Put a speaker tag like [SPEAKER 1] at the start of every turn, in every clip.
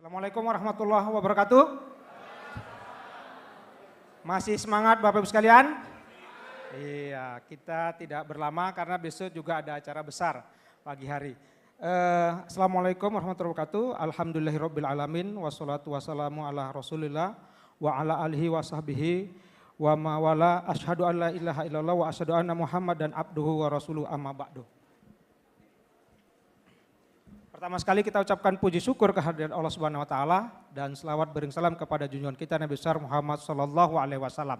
[SPEAKER 1] Assalamualaikum warahmatullahi wabarakatuh. Masih semangat Bapak Ibu sekalian? Iya, kita tidak berlama karena besok juga ada acara besar pagi hari. Assalamualaikum warahmatullahi wabarakatuh. Alhamdulillahirabbil alamin wassalatu wassalamu ala Rasulillah wa ala alihi wa sahbihi wa ma wala asyhadu an la ilaha illallah wa asyhadu anna Muhammadan abduhu wa rasuluhu amma ba'du. Pertama sekali kita ucapkan puji syukur kehadirat Allah Subhanahu wa taala dan selawat bering salam kepada junjungan kita Nabi besar Muhammad sallallahu alaihi wasallam.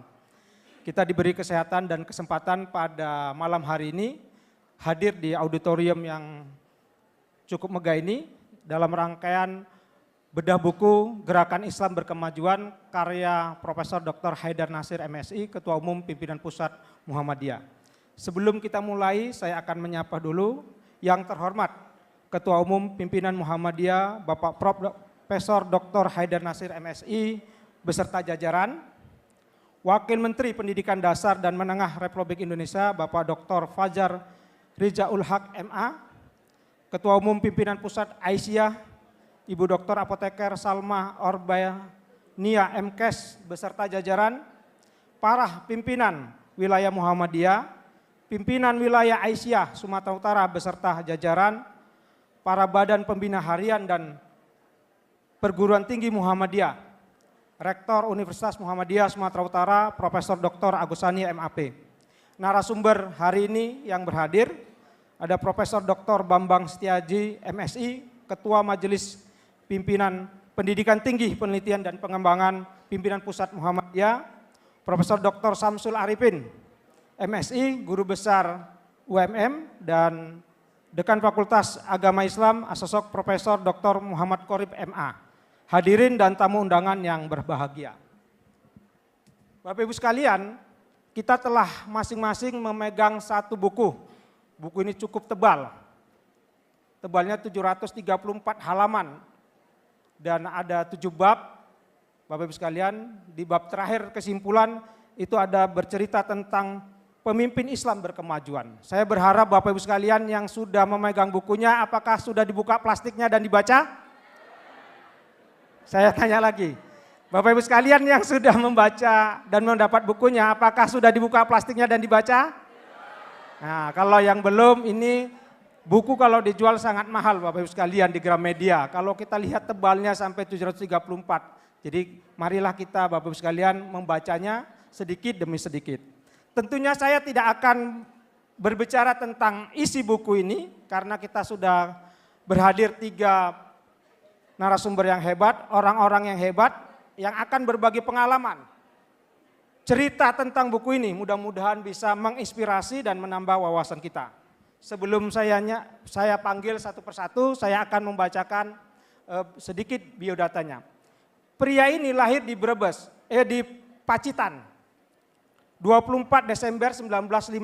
[SPEAKER 1] Kita diberi kesehatan dan kesempatan pada malam hari ini hadir di auditorium yang cukup megah ini dalam rangkaian bedah buku Gerakan Islam Berkemajuan karya Profesor Dr. Haidar Nasir MSI, Ketua Umum Pimpinan Pusat Muhammadiyah. Sebelum kita mulai, saya akan menyapa dulu yang terhormat Ketua Umum Pimpinan Muhammadiyah Bapak Profesor Dr. Haidar Nasir MSI beserta jajaran, Wakil Menteri Pendidikan Dasar dan Menengah Republik Indonesia Bapak Dr. Fajar Rijaul Haq MA, Ketua Umum Pimpinan Pusat Aisyah Ibu Dr. Apoteker Salma Orbania MKes beserta jajaran, para pimpinan wilayah Muhammadiyah, pimpinan wilayah Aisyah Sumatera Utara beserta jajaran, para badan pembina harian dan perguruan tinggi Muhammadiyah, Rektor Universitas Muhammadiyah Sumatera Utara, Profesor Dr. Agusani MAP. Narasumber hari ini yang berhadir ada Profesor Dr. Bambang Setiaji MSI, Ketua Majelis Pimpinan Pendidikan Tinggi Penelitian dan Pengembangan Pimpinan Pusat Muhammadiyah, Profesor Dr. Samsul Arifin MSI, Guru Besar UMM dan Dekan Fakultas Agama Islam Asosok Profesor Dr. Muhammad Qorib MA. Hadirin dan tamu undangan yang berbahagia. Bapak Ibu sekalian, kita telah masing-masing memegang satu buku. Buku ini cukup tebal. Tebalnya 734 halaman dan ada 7 bab. Bapak Ibu sekalian, di bab terakhir kesimpulan itu ada bercerita tentang pemimpin Islam berkemajuan. Saya berharap Bapak Ibu sekalian yang sudah memegang bukunya, apakah sudah dibuka plastiknya dan dibaca? Saya tanya lagi, Bapak Ibu sekalian yang sudah membaca dan mendapat bukunya, apakah sudah dibuka plastiknya dan dibaca? Nah, kalau yang belum, ini buku kalau dijual sangat mahal Bapak Ibu sekalian di Gramedia. Kalau kita lihat tebalnya sampai 734. Jadi marilah kita Bapak Ibu sekalian membacanya sedikit demi sedikit. Tentunya saya tidak akan berbicara tentang isi buku ini karena kita sudah berhadir 3 narasumber yang hebat, orang-orang yang hebat yang akan berbagi pengalaman. Cerita tentang buku ini mudah-mudahan bisa menginspirasi dan menambah wawasan kita. Sebelum saya panggil satu persatu, saya akan membacakan sedikit biodatanya. Pria ini lahir di Brebes, di Pacitan. 24 Desember 1956,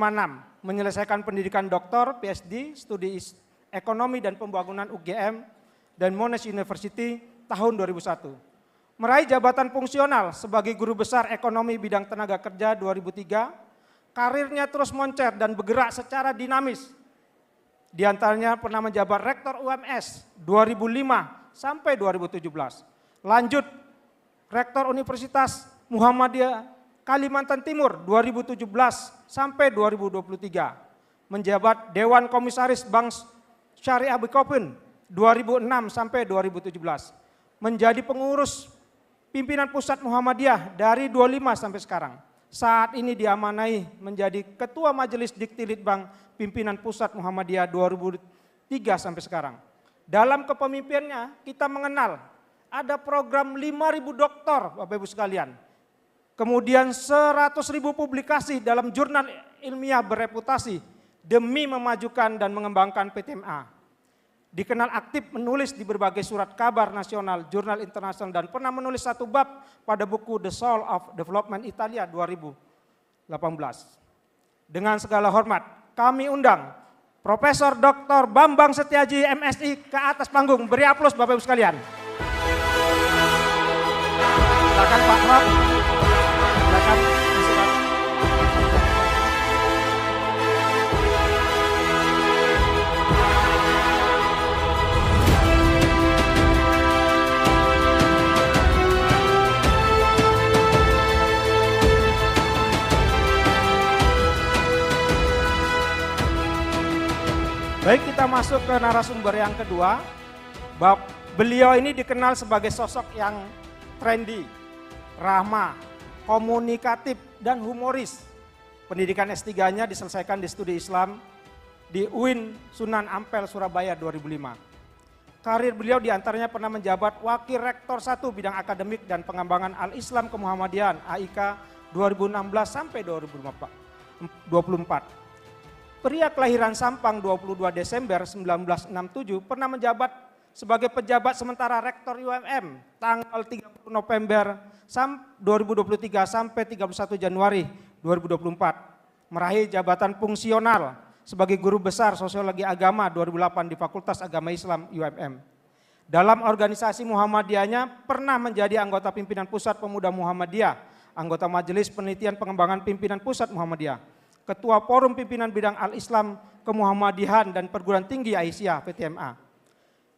[SPEAKER 1] menyelesaikan pendidikan doktor, PhD, studi ekonomi dan pembangunan UGM dan Monash University tahun 2001. Meraih jabatan fungsional sebagai guru besar ekonomi bidang tenaga kerja 2003, karirnya terus moncer dan bergerak secara dinamis. Di antaranya pernah menjabat Rektor UMS 2005 sampai 2017. Lanjut Rektor Universitas Muhammadiyah Kalimantan Timur 2017 sampai 2023. Menjabat Dewan Komisaris Bank Syariah Bukopin 2006 sampai 2017. Menjadi pengurus pimpinan pusat Muhammadiyah dari 25 sampai sekarang. Saat ini diamanai menjadi Ketua Majelis Dikti Litbang Pimpinan Pusat Muhammadiyah 2003 sampai sekarang. Dalam kepemimpinannya kita mengenal ada program 5.000 doktor Bapak Ibu sekalian. Kemudian 100.000 publikasi dalam jurnal ilmiah bereputasi demi memajukan dan mengembangkan PTMA. Dikenal aktif menulis di berbagai surat kabar nasional, jurnal internasional dan pernah menulis 1 bab pada buku The Soul of Development Italia 2018. Dengan segala hormat kami undang Profesor Dr. Bambang Setiaji MSI ke atas panggung. Beri aplaus Bapak Ibu sekalian. Silakan Pak Prof. Baik, kita masuk ke narasumber yang kedua. Beliau ini dikenal sebagai sosok yang trendy, ramah, komunikatif, dan humoris. Pendidikan S3-nya diselesaikan di Studi Islam di UIN Sunan Ampel, Surabaya 2005. Karir beliau diantaranya pernah menjabat Wakil Rektor 1 Bidang Akademik dan Pengembangan Al-Islam Kemuhamadian AIK 2016 sampai 2024. Pria kelahiran Sampang 22 Desember 1967 pernah menjabat sebagai pejabat sementara Rektor UMM tanggal 30 November 2023 sampai 31 Januari 2024. Meraih jabatan fungsional sebagai Guru Besar Sosiologi Agama 2008 di Fakultas Agama Islam UMM. Dalam organisasi Muhammadiyahnya pernah menjadi anggota pimpinan Pusat Pemuda Muhammadiyah, anggota Majelis Penelitian Pengembangan Pimpinan Pusat Muhammadiyah, Ketua Forum Pimpinan Bidang Al-Islam Kemuhammadihan dan Perguruan Tinggi Aisyah PTMA.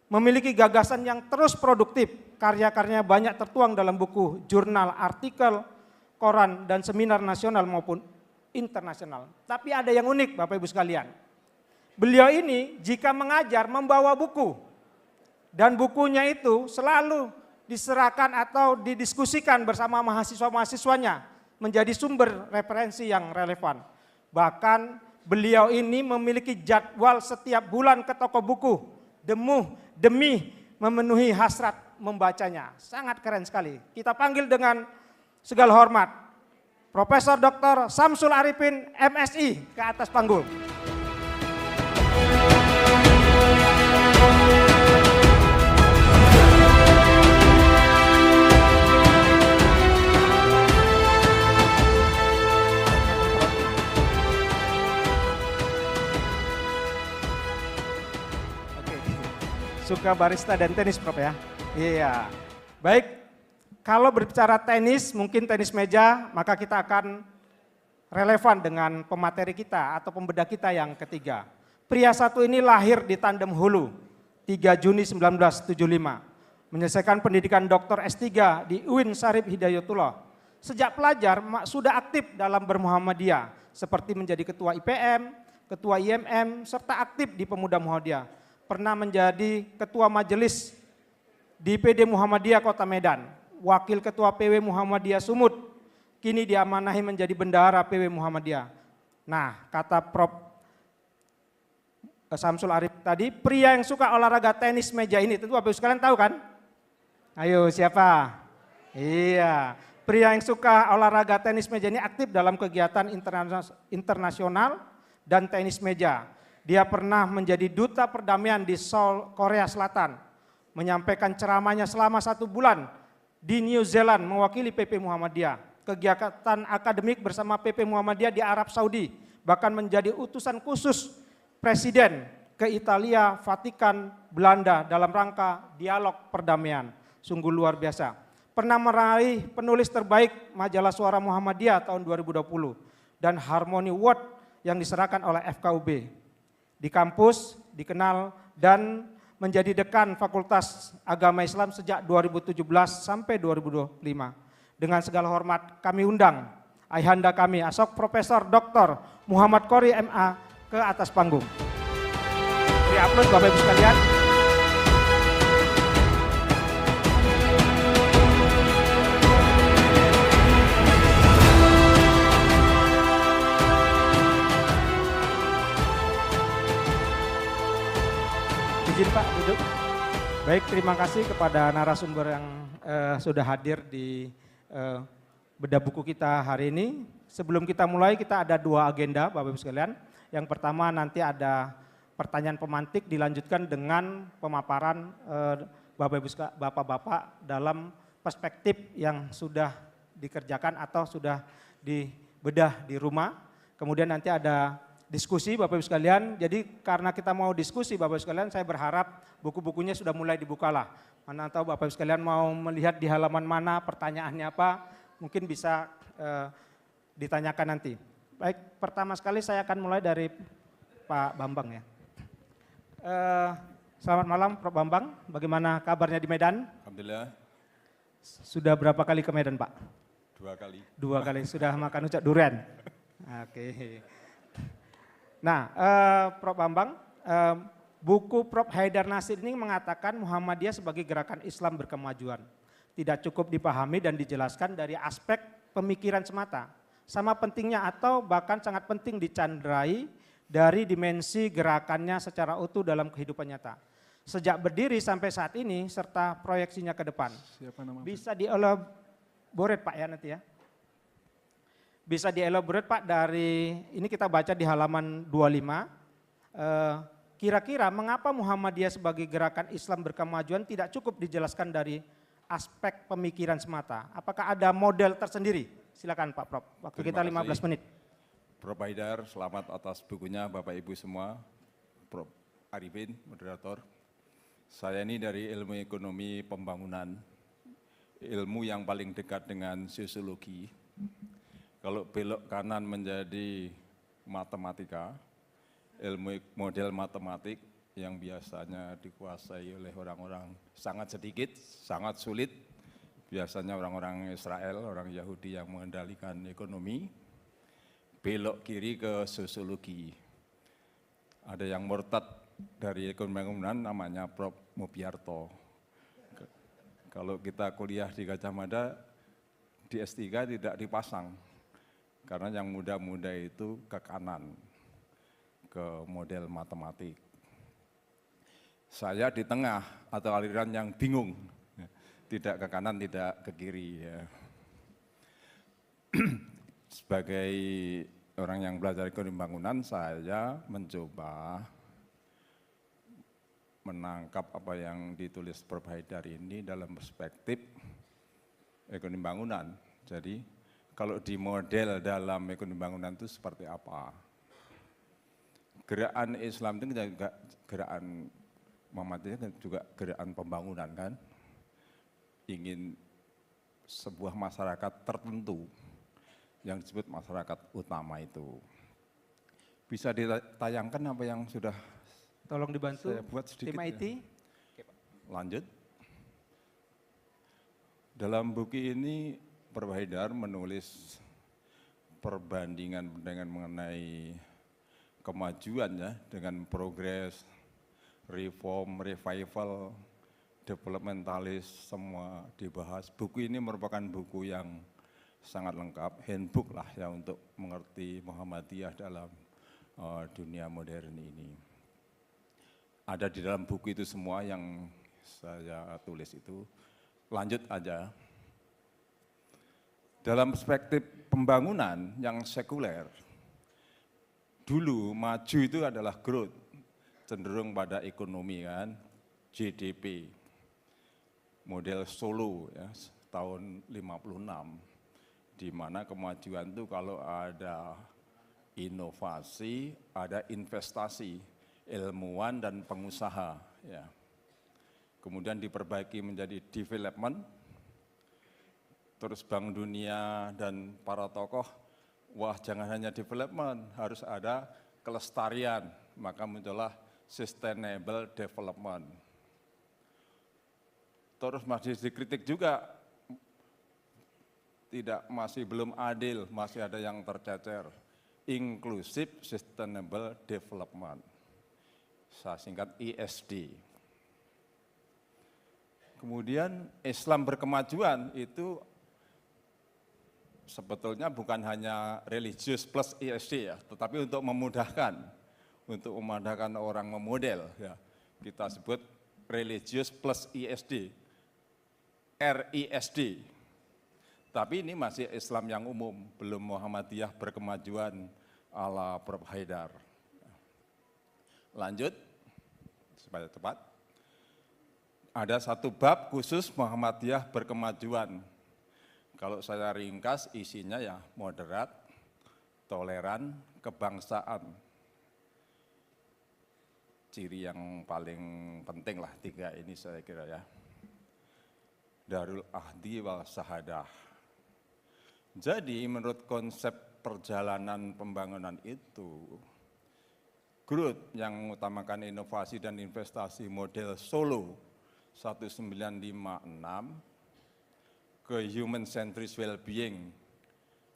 [SPEAKER 1] Memiliki gagasan yang terus produktif, karya-karyanya banyak tertuang dalam buku, jurnal, artikel, koran, dan seminar nasional maupun internasional. Tapi ada yang unik Bapak Ibu sekalian. Beliau ini jika mengajar membawa buku. Dan bukunya itu selalu diserahkan atau didiskusikan bersama mahasiswa-mahasiswanya menjadi sumber referensi yang relevan. Bahkan beliau ini memiliki jadwal setiap bulan ke toko buku demi memenuhi hasrat membacanya. Sangat keren sekali. Kita panggil dengan segala hormat Profesor Dr. Samsul Arifin MSI ke atas panggung. Suka barista dan tenis Prof ya? Iya. Baik, kalau berbicara tenis, mungkin tenis meja, maka kita akan relevan dengan pemateri kita atau pembedah kita yang ketiga. Pria satu ini lahir di Tandem Hulu, 3 Juni 1975. Menyelesaikan pendidikan Dr. S3 di UIN Syarif Hidayatullah. Sejak pelajar sudah aktif dalam bermuhammadiyah, seperti menjadi ketua IPM, ketua IMM, serta aktif di Pemuda Muhammadiyah. Pernah menjadi ketua majelis di PD Muhammadiyah Kota Medan, wakil ketua PW Muhammadiyah Sumut, kini diamanahi menjadi bendahara PW Muhammadiyah. Nah, kata Prof. Samsul Arif tadi, pria yang suka olahraga tenis meja ini, tentu Bapak Ibu sekalian tahu kan? Ayo siapa? Iya, pria yang suka olahraga tenis meja ini aktif dalam kegiatan internasional dan tenis meja. Dia pernah menjadi duta perdamaian di Seoul, Korea Selatan. Menyampaikan ceramahnya selama 1 bulan di New Zealand mewakili PP Muhammadiyah. Kegiatan akademik bersama PP Muhammadiyah di Arab Saudi. Bahkan menjadi utusan khusus Presiden ke Italia, Vatikan, Belanda dalam rangka dialog perdamaian. Sungguh luar biasa. Pernah meraih penulis terbaik majalah Suara Muhammadiyah tahun 2020. Dan Harmony Award yang diserahkan oleh FKUB. Di kampus dikenal dan menjadi dekan Fakultas Agama Islam sejak 2017 sampai 2025. Dengan segala hormat kami undang ayahanda kami Asok Profesor Dr. Muhammad Qori MA ke atas panggung. Beri aplaus Bapak Ibu sekalian. Izin Pak duduk. Baik, terima kasih kepada narasumber yang sudah hadir di bedah buku kita hari ini. Sebelum kita mulai, kita ada 2 agenda Bapak Ibu sekalian. Yang pertama nanti ada pertanyaan pemantik dilanjutkan dengan pemaparan Bapak-Bapak dalam perspektif yang sudah dikerjakan atau sudah dibedah di rumah. Kemudian nanti ada diskusi Bapak Ibu sekalian. Jadi karena kita mau diskusi Bapak Ibu sekalian, saya berharap buku-bukunya sudah mulai dibukalah. Mana tahu Bapak Ibu sekalian mau melihat di halaman mana, pertanyaannya apa, mungkin bisa ditanyakan nanti. Baik, pertama sekali saya akan mulai dari Pak Bambang ya. Selamat malam Prof. Bambang, bagaimana kabarnya di Medan?
[SPEAKER 2] Alhamdulillah.
[SPEAKER 1] Sudah berapa kali ke Medan Pak?
[SPEAKER 2] 2 kali.
[SPEAKER 1] 2 kali, sudah makan ucap durian? Oke. Nah, Prof. Bambang, buku Prof. Haidar Nasir ini mengatakan Muhammadiyah sebagai gerakan Islam berkemajuan. Tidak cukup dipahami dan dijelaskan dari aspek pemikiran semata. Sama pentingnya atau bahkan sangat penting dicandrai dari dimensi gerakannya secara utuh dalam kehidupan nyata. Sejak berdiri sampai saat ini serta proyeksinya ke depan. Bisa dielaborate Pak ya nanti ya. Bisa dielaborate Pak dari, ini kita baca di halaman 25. Kira-kira mengapa Muhammadiyah sebagai gerakan Islam berkemajuan tidak cukup dijelaskan dari aspek pemikiran semata? Apakah ada model tersendiri? Silakan Pak Prof. Waktu kita 15 menit.
[SPEAKER 2] Prof. Haidar, selamat atas bukunya Bapak Ibu semua. Prof. Arifin, moderator. Saya ini dari ilmu ekonomi pembangunan, ilmu yang paling dekat dengan sosiologi. Kalau belok kanan menjadi matematika, ilmu model matematik yang biasanya dikuasai oleh orang-orang sangat sedikit, sangat sulit. Biasanya orang-orang Israel, orang Yahudi yang mengendalikan ekonomi. Belok kiri ke sosiologi. Ada yang murtad dari ekonomi bangunan namanya Prof. Mupiarto. Kalau kita kuliah di Gajah Mada, di S3 tidak dipasang. Karena yang muda-muda itu ke kanan, ke model matematik. Saya di tengah atau aliran yang bingung, tidak ke kanan, tidak ke kiri. Ya. Sebagai orang yang belajar ekonomi bangunan, saya mencoba menangkap apa yang ditulis Prof. Haidar ini dalam perspektif ekonomi bangunan. Jadi kalau di model dalam ekonomi bangunan itu seperti apa? Gerakan Islam itu juga gerakan Muhammadiyah juga gerakan pembangunan kan? Ingin sebuah masyarakat tertentu yang disebut masyarakat utama itu. Bisa ditayangkan apa yang sudah
[SPEAKER 1] tolong dibantu
[SPEAKER 2] saya buat sedikit.
[SPEAKER 1] Tim IT.
[SPEAKER 2] Ya. Lanjut. Dalam buku ini Prof. Haidar menulis perbandingan mengenai kemajuan ya, dengan progres, reform, revival, developmentalis, semua dibahas. Buku ini merupakan buku yang sangat lengkap, handbook lah ya untuk mengerti Muhammadiyah dalam dunia modern ini. Ada di dalam buku itu semua yang saya tulis itu. Lanjut aja. Dalam perspektif pembangunan yang sekuler, dulu maju itu adalah growth, cenderung pada ekonomi kan, GDP, model Solo ya, tahun 56, di mana kemajuan itu kalau ada inovasi, ada investasi, ilmuwan dan pengusaha. Ya. Kemudian diperbaiki menjadi development, terus Bank Dunia dan para tokoh, wah jangan hanya development, harus ada kelestarian, maka muncullah sustainable development. Terus masih dikritik juga, belum adil, masih ada yang tercecer. Inclusive Sustainable Development, saya singkat ISD. Kemudian Islam berkemajuan itu sebetulnya bukan hanya religius plus ISD ya, tetapi untuk memudahkan orang memodel ya. Kita sebut religius plus ISD, RISD. Tapi ini masih Islam yang umum, belum Muhammadiyah berkemajuan ala Prof. Haidar. Lanjut, supaya cepat. Ada satu bab khusus Muhammadiyah berkemajuan. Kalau saya ringkas isinya ya moderat, toleran, kebangsaan. Ciri yang paling penting lah tiga ini saya kira ya. Darul Ahdi wal Sahadah. Jadi menurut konsep perjalanan pembangunan itu, growth yang mengutamakan inovasi dan investasi model Solo 1956 ke human centric well-being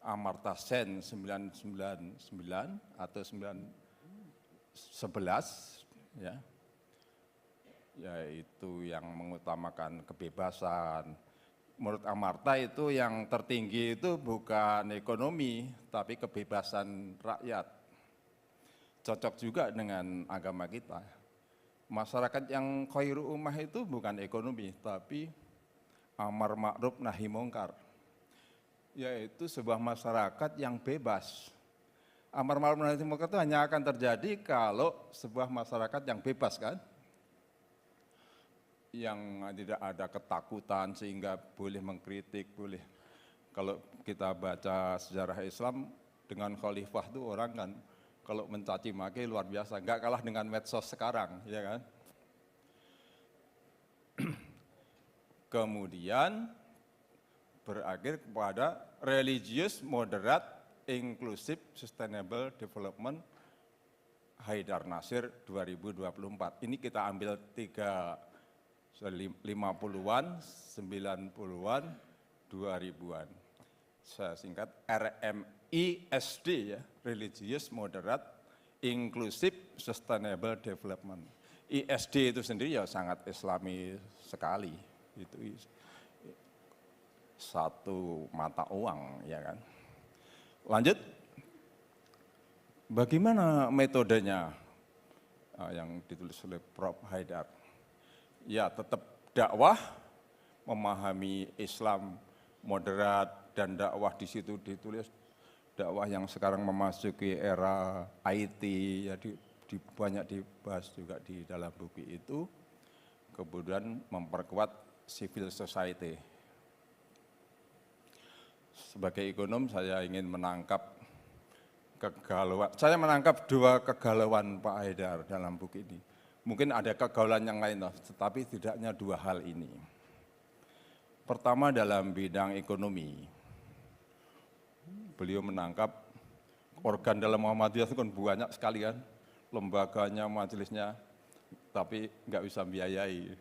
[SPEAKER 2] Amartya Sen 999 atau 911 ya, yaitu yang mengutamakan kebebasan. Menurut Amartya itu yang tertinggi itu bukan ekonomi, tapi kebebasan rakyat. Cocok juga dengan agama kita. Masyarakat yang khairu ummah itu bukan ekonomi, tapi amar ma'ruf nahi mungkar. Yaitu sebuah masyarakat yang bebas. Amar ma'ruf nahi mungkar itu hanya akan terjadi kalau sebuah masyarakat yang bebas kan. Yang tidak ada ketakutan sehingga boleh mengkritik, boleh. Kalau kita baca sejarah Islam dengan khalifah itu orang kan kalau mencaci maki luar biasa, nggak kalah dengan medsos sekarang, ya kan? Kemudian berakhir kepada religious, moderate, inclusive, sustainable development Haidar Nasir 2024. Ini kita ambil 50-an, 90-an, 2000-an. Saya singkat RMISD ya, Religious, Moderate, Inclusive, Sustainable Development. ISD itu sendiri ya sangat islami sekali. Itu satu mata uang ya kan. Lanjut, bagaimana metodenya yang ditulis oleh Prof. Haidar? Ya tetap dakwah, memahami Islam moderat, dan dakwah di situ ditulis dakwah yang sekarang memasuki era IT, ya banyak dibahas juga di dalam buku itu. Kemudian memperkuat civil society. Sebagai ekonom saya ingin menangkap kegalauan, saya menangkap dua kegalauan Pak Haidar dalam buku ini. Mungkin ada kegalauan yang lain, tetapi tidaknya dua hal ini. Pertama dalam bidang ekonomi, beliau menangkap organ dalam Muhammadiyah itu kan banyak sekali kan, lembaganya, majelisnya, tapi nggak bisa biayai,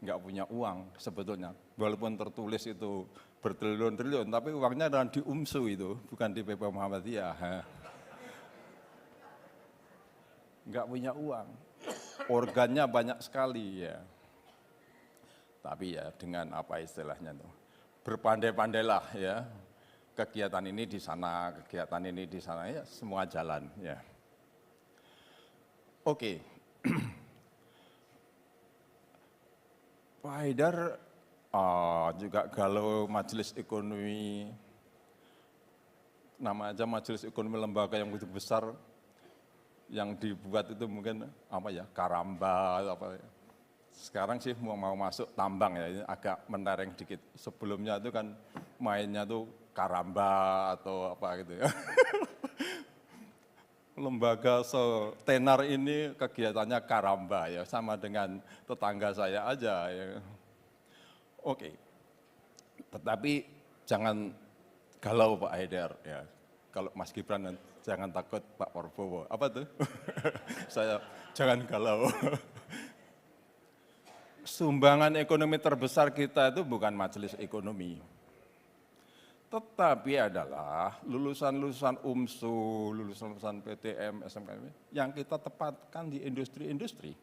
[SPEAKER 2] nggak punya uang sebetulnya. Walaupun tertulis itu bertriliun-triliun, tapi uangnya adalah di UMSU itu, bukan di PP Muhammadiyah. Nggak punya uang, organnya banyak sekali ya. Tapi ya dengan apa istilahnya tuh, berpandai-pandailah ya, kegiatan ini di sana, kegiatan ini di sana, ya semua jalan ya. Oke, Pak Haidar juga galau majelis ekonomi, nama aja majelis ekonomi lembaga yang begitu besar, yang dibuat itu mungkin apa ya, Karamba apa ya. Sekarang sih mau masuk tambang ya, ini agak mentereng dikit. Sebelumnya itu kan mainnya tuh Karamba atau apa gitu ya. Lembaga setenar ini kegiatannya Karamba ya, sama dengan tetangga saya aja ya. Oke, tetapi jangan galau Pak Haidar ya. Kalau Mas Gibran jangan takut Pak Prabowo. Apa tuh? Saya jangan galau. Sumbangan ekonomi terbesar kita itu bukan majelis ekonomi, tetapi adalah lulusan-lulusan UMSU, lulusan-lulusan PTM, SMK yang kita tempatkan di industri-industri.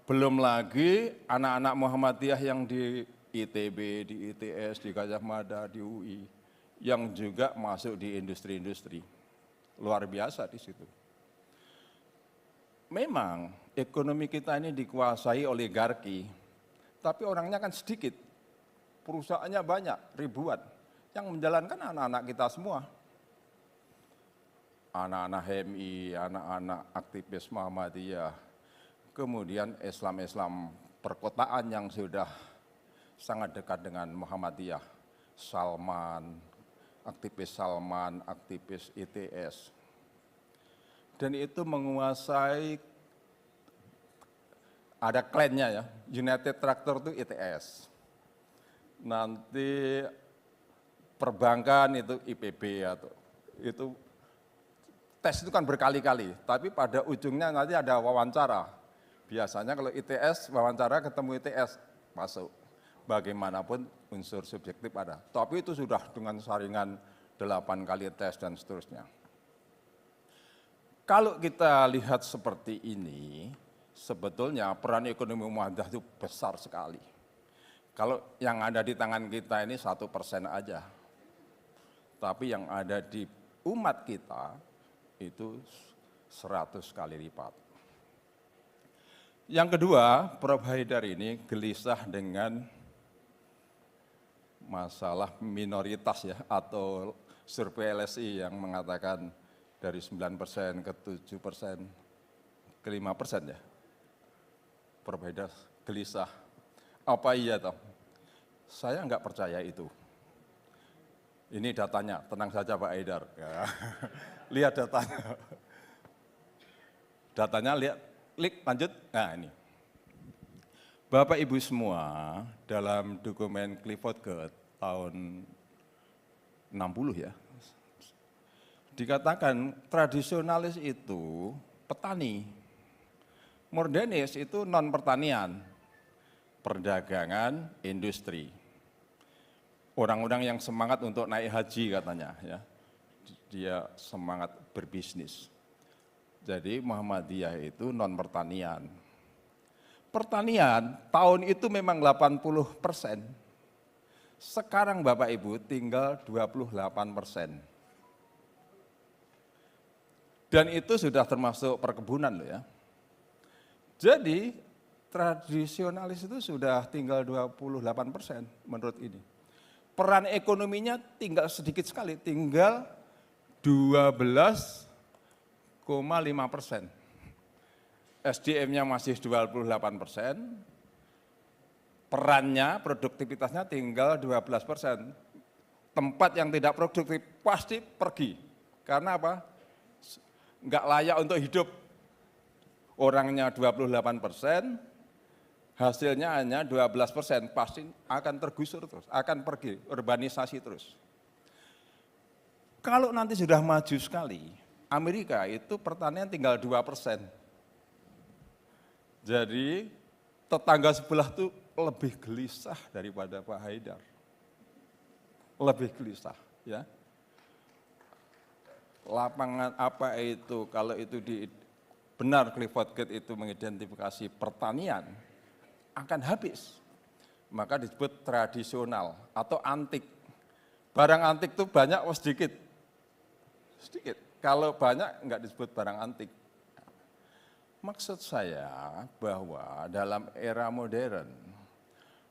[SPEAKER 2] Belum lagi anak-anak Muhammadiyah yang di ITB, di ITS, di Gajah Mada, di UI, yang juga masuk di industri-industri. Luar biasa di situ. Memang ekonomi kita ini dikuasai oligarki, tapi orangnya kan sedikit, perusahaannya banyak, ribuan, yang menjalankan anak-anak kita semua. Anak-anak HMI, anak-anak aktivis Muhammadiyah, kemudian Islam-Islam perkotaan yang sudah sangat dekat dengan Muhammadiyah, aktivis ITS. Dan itu menguasai, ada klannya ya, United Tractor itu ITS. Nanti perbankan itu IPB atau itu tes itu kan berkali-kali, tapi pada ujungnya nanti ada wawancara. Biasanya kalau ITS, wawancara ketemu ITS, masuk. Bagaimanapun unsur subjektif ada. Tapi itu sudah dengan saringan 8 kali tes dan seterusnya. Kalau kita lihat seperti ini, sebetulnya peran ekonomi muamalah itu besar sekali. Kalau yang ada di tangan kita ini 1% aja. Tapi yang ada di umat kita itu 100 kali lipat. Yang kedua, Prof. Haidar ini gelisah dengan masalah minoritas ya, atau survei LSI yang mengatakan dari 9% ke 7%, ke 5% ya. Prof. Haidar gelisah. Apa iya toh? Saya enggak percaya itu. Ini datanya, tenang saja Pak Haidar. Ya. Lihat datanya. Datanya lihat, klik lanjut. Nah ini. Bapak Ibu semua, dalam dokumen Clifford Geertz tahun 60 ya, dikatakan tradisionalis itu petani, modernis itu non pertanian, perdagangan, industri. Orang-orang yang semangat untuk naik haji katanya, ya, dia semangat berbisnis. Jadi Muhammadiyah itu non pertanian. Pertanian tahun itu memang 80%. Sekarang Bapak Ibu tinggal 28%. Dan itu sudah termasuk perkebunan loh ya. Jadi tradisionalis itu sudah tinggal 28% menurut ini. Peran ekonominya tinggal sedikit sekali, tinggal 12,5%. SDM-nya masih 28%, perannya, produktivitasnya tinggal 12%. Tempat yang tidak produktif pasti pergi. Karena apa? Enggak layak untuk hidup. Orangnya 28%, hasilnya hanya 12%, pasti akan tergusur terus, akan pergi, urbanisasi terus. Kalau nanti sudah maju sekali, Amerika itu pertanian tinggal 2%. Jadi tetangga sebelah itu lebih gelisah daripada Pak Haidar. Lebih gelisah, ya. Lapangan apa itu, kalau itu benar Clifford Geertz itu mengidentifikasi pertanian, akan habis. Maka disebut tradisional atau antik. Barang antik itu banyak atau sedikit? Sedikit. Kalau banyak enggak disebut barang antik. Maksud saya bahwa dalam era modern,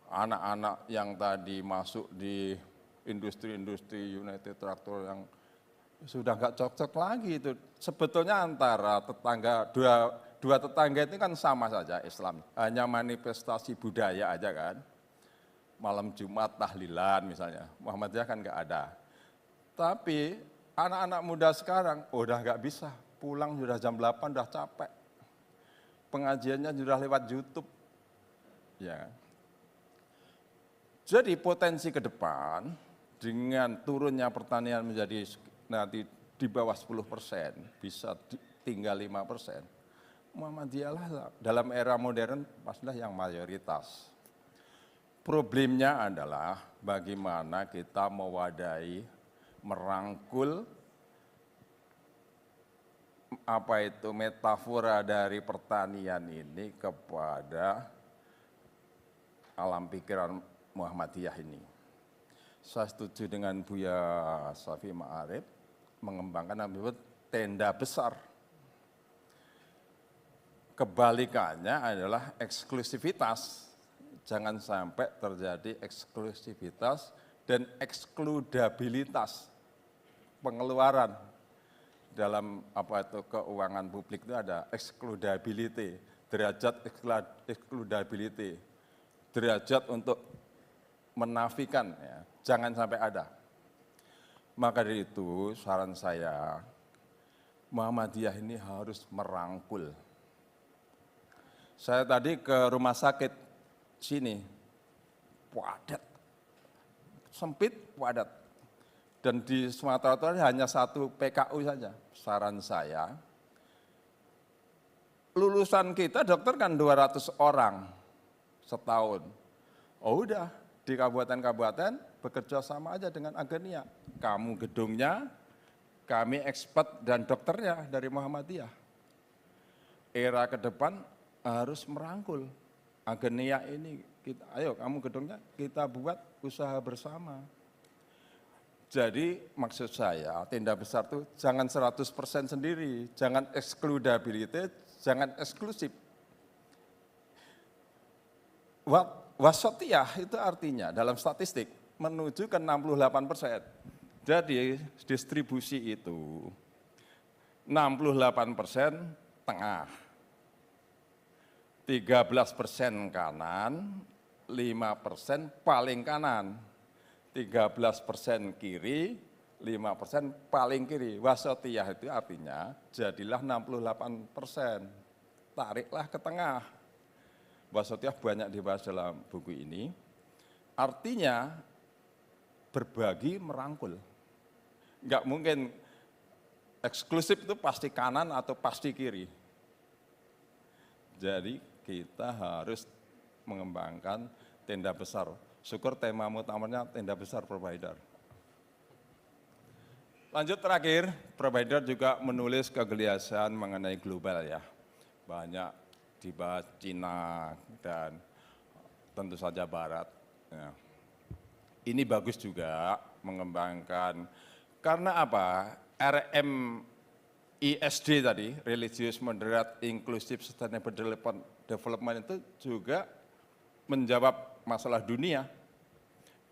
[SPEAKER 2] anak-anak yang tadi masuk di industri-industri United Tractor yang sudah enggak cocok lagi itu. Sebetulnya antara tetangga, dua tetangga itu kan sama saja Islam. Hanya manifestasi budaya aja kan. Malam Jumat tahlilan misalnya, Muhammadiyah kan enggak ada. Tapi anak-anak muda sekarang udah enggak bisa, pulang sudah jam 8 udah capek. Pengajiannya sudah lewat YouTube. Ya. Jadi potensi ke depan dengan turunnya pertanian menjadi nanti di bawah 10%, bisa tinggal 5%. Muhammadiyah lah dalam era modern pastilah yang mayoritas. Problemnya adalah bagaimana kita mewadahi, merangkul apa itu metafora dari pertanian ini kepada alam pikiran Muhammadiyah ini. Saya setuju dengan Buya Syafi'i Ma'arif mengembangkan yang disebut tenda besar. Kebalikannya adalah eksklusivitas. Jangan sampai terjadi eksklusivitas dan ekskludabilitas pengeluaran. Dalam apa itu keuangan publik itu ada excludability, derajat excludability, derajat untuk menafikan, ya, jangan sampai ada. Maka dari itu saran saya, Muhammadiyah ini harus merangkul. Saya tadi ke rumah sakit sini, padat, sempit, padat. Dan di Sumatera Utara hanya satu PKU saja. Saran saya, lulusan kita dokter kan 200 orang setahun. Oh udah, di kabupaten-kabupaten bekerja sama aja dengan Agenia. Kamu gedungnya, kami expert dan dokternya dari Muhammadiyah. Era ke depan harus merangkul. Agenia ini, ayo kamu gedungnya kita buat usaha bersama. Jadi maksud saya tenda besar itu jangan 100% sendiri, jangan excludability, jangan eksklusif. Wasatiyah itu artinya dalam statistik menuju ke 68%. Jadi distribusi itu 68% tengah, 13% kanan, 5% paling kanan, 13% kiri, 5% paling kiri. Wasatiyah itu artinya jadilah 68%, tariklah ke tengah. Wasatiyah banyak dibahas dalam buku ini, artinya berbagi merangkul. Enggak mungkin eksklusif itu pasti kanan atau pasti kiri. Jadi kita harus mengembangkan tenda besar. Syukur tema utamanya tenda besar provider. Lanjut terakhir, provider juga menulis kegelisahan mengenai global ya. Banyak dibahas Cina dan tentu saja Barat. Ya. Ini bagus juga mengembangkan, karena apa? RMISD tadi, Religious Moderate Inclusive Sustainable Development itu juga menjawab masalah dunia,